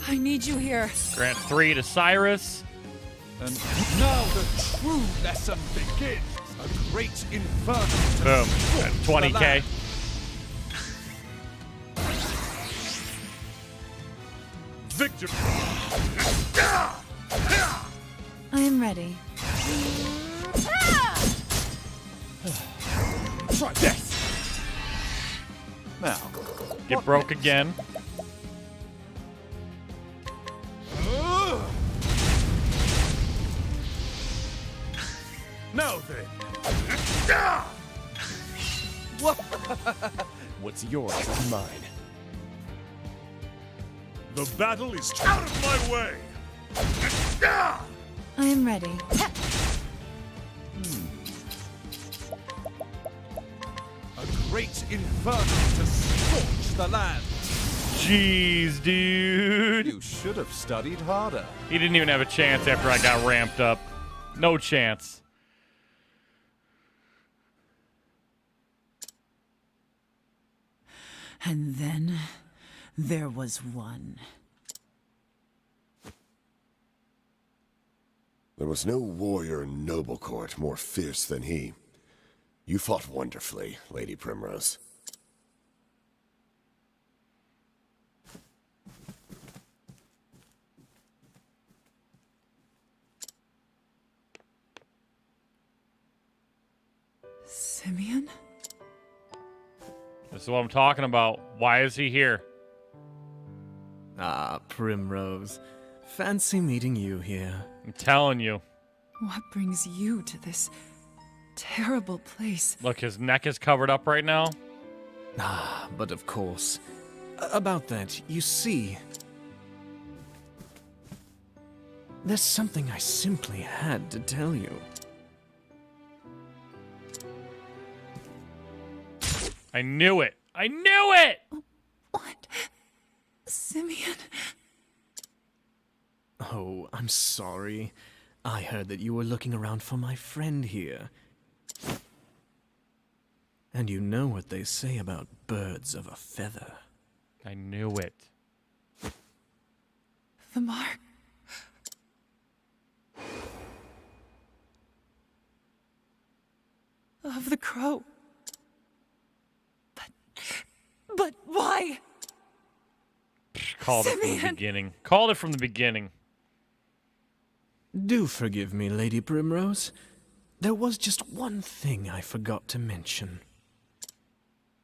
I need you here. Grant 3 to Cyrus. And Now the true lesson begins. A great inferno to Boom. scorch And the 20k. land. Victory. I am ready. Try this. now, Get broke again. Now then. What's yours is mine. The battle is out of my way. I am ready. A great inferno to scorch the land. Jeez, dude. you should have studied harder. He didn't even have a chance after I got ramped up. No chance. And then there was one. There was no warrior in noble court more fierce than he. You fought wonderfully, Lady Primrose. Simeon? This is what I'm talking about. Why is he here? Ah, Primrose. Fancy meeting you here. I'm telling you. What brings you to this terrible place? Look, his neck is covered up right now. Ah, but of course. About that, you see... There's something I simply had to tell you. I knew it. I knew it! What? Simeon? Oh, I'm sorry. I heard that you were looking around for my friend here. And you know what they say about birds of a feather. I knew it. The mark. Of the crow. But why? Called it from the Simeon! beginning. Called it from the beginning. Do forgive me, Lady Primrose. there was just one thing I forgot to mention.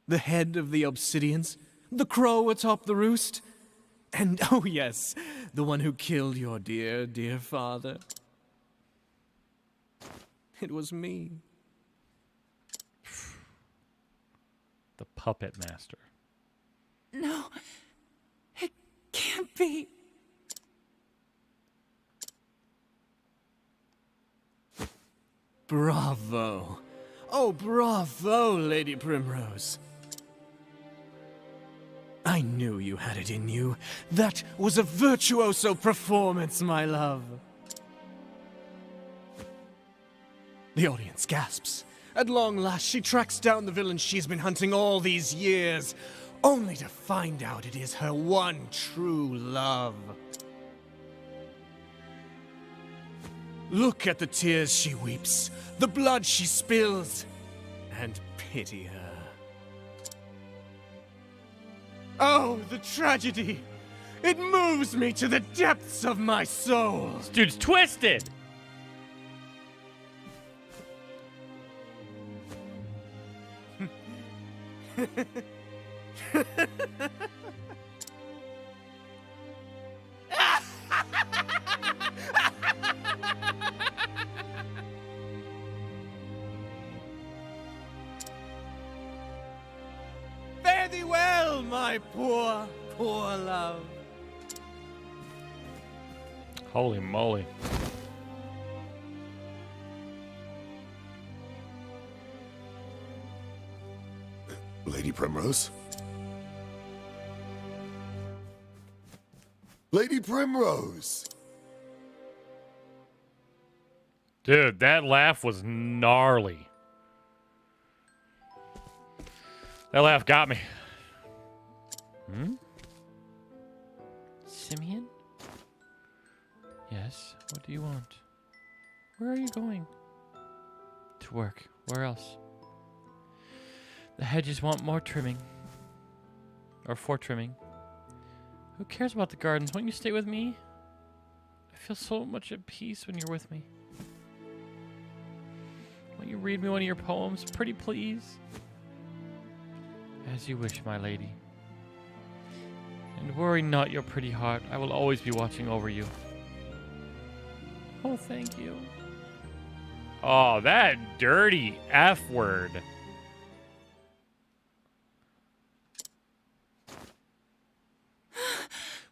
The head of the Obsidians, the crow atop the roost, and oh yes, the one who killed your dear, dear father. It was me. The puppet master. No, it can't be. Bravo. Oh, bravo, Lady Primrose. I knew you had it in you. That was a virtuoso performance, my love. The audience gasps. At long last, she tracks down the villain she's been hunting all these years, only to find out it is her one true love. Look at the tears she weeps, the blood she spills, and pity her. Oh, the tragedy! It moves me to the depths of my soul! This dude's twisted! Fare thee well, my poor, poor love. Holy moly. Lady Primrose? Lady Primrose! Dude, that laugh was gnarly. That laugh got me. Hmm? Simeon? Yes, what do you want? Where are you going? To work. Where else? The hedges want more trimming. Or for trimming. Who cares about the gardens? Won't you stay with me? I feel so much at peace when you're with me. Won't you read me one of your poems? Pretty please? As you wish, my lady. And worry not your pretty heart. I will always be watching over you. Oh, thank you. Oh, that dirty F word.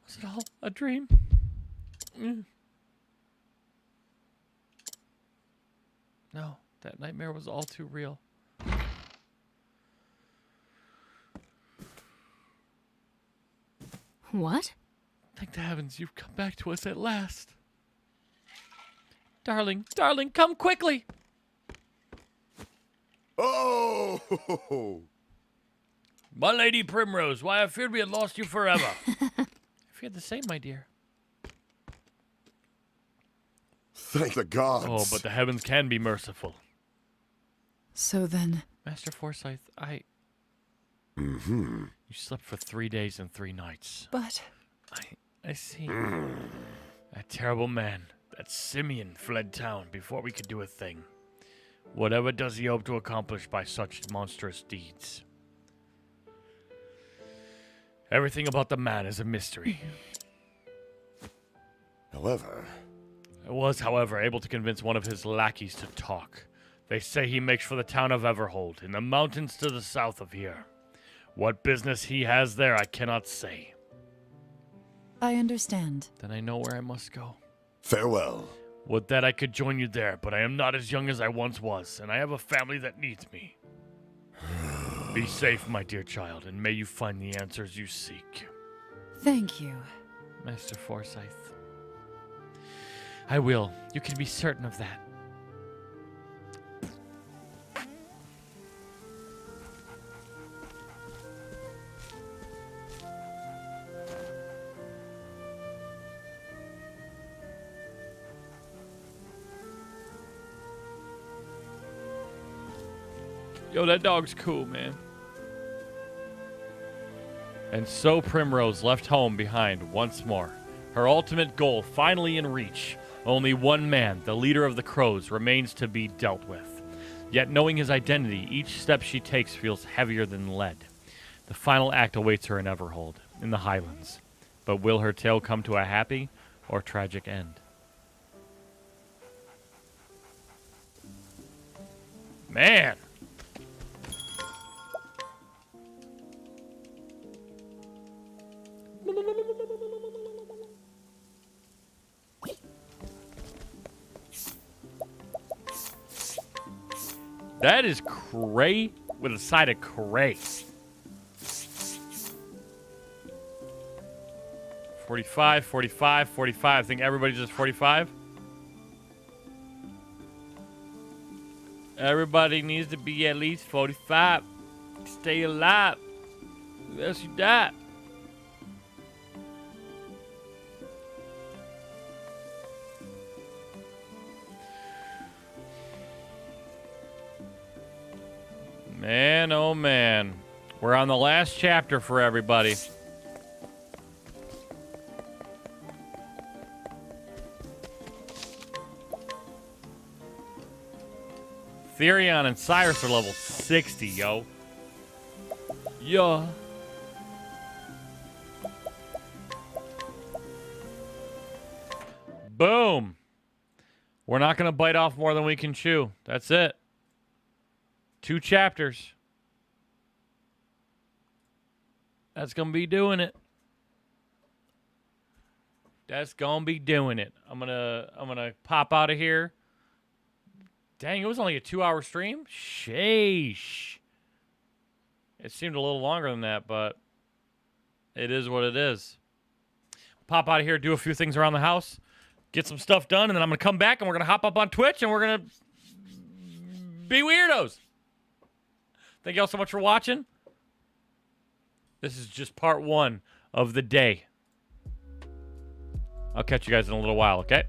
Was it all a dream? No, that nightmare was all too real. What? Thank the heavens you've come back to us at last. Darling, darling, come quickly! Oh! My Lady Primrose, why I feared we had lost you forever. I feared the same, my dear. Thank the gods. Oh, but the heavens can be merciful. So then... Master Forsyth, Mm-hmm. You slept for 3 days and 3 nights. But... I see. That terrible man, that Simeon, fled town before we could do a thing. Whatever does he hope to accomplish by such monstrous deeds? Everything about the man is a mystery. However... I was, however, able to convince one of his lackeys to talk. They say he makes for the town of Everhold, in the mountains to the south of here. What business he has there, I cannot say. I understand. Then I know where I must go. Farewell. Would that I could join you there, but I am not as young as I once was, and I have a family that needs me. Be safe, my dear child, and may you find the answers you seek. Thank you. Master Forsyth. I will. You can be certain of that. Yo, that dog's cool, man. And so Primrose left home behind once more. Her ultimate goal finally in reach. Only one man, the leader of the crows, remains to be dealt with. Yet knowing his identity, each step she takes feels heavier than lead. The final act awaits her in Everhold, in the Highlands. But will her tale come to a happy or tragic end? Man! That is cray with a side of cray. 45, 45, 45. I think everybody's just 45. Everybody needs to be at least 45. Stay alive. Unless you die. Man, oh man. We're on the last chapter for everybody. Therion and Cyrus are level 60, yo. Yeah. Boom. We're not going to bite off more than we can chew. That's it. 2 chapters. That's going to be doing it. That's going to be doing it. I'm going to pop out of here. Dang, it was only a 2-hour stream? Sheesh. It seemed a little longer than that, but it is what it is. Pop out of here, do a few things around the house, get some stuff done, and then I'm going to come back and we're going to hop up on Twitch and we're going to be weirdos. Thank y'all so much for watching. This is just part 1 of the day. I'll catch you guys in a little while, okay?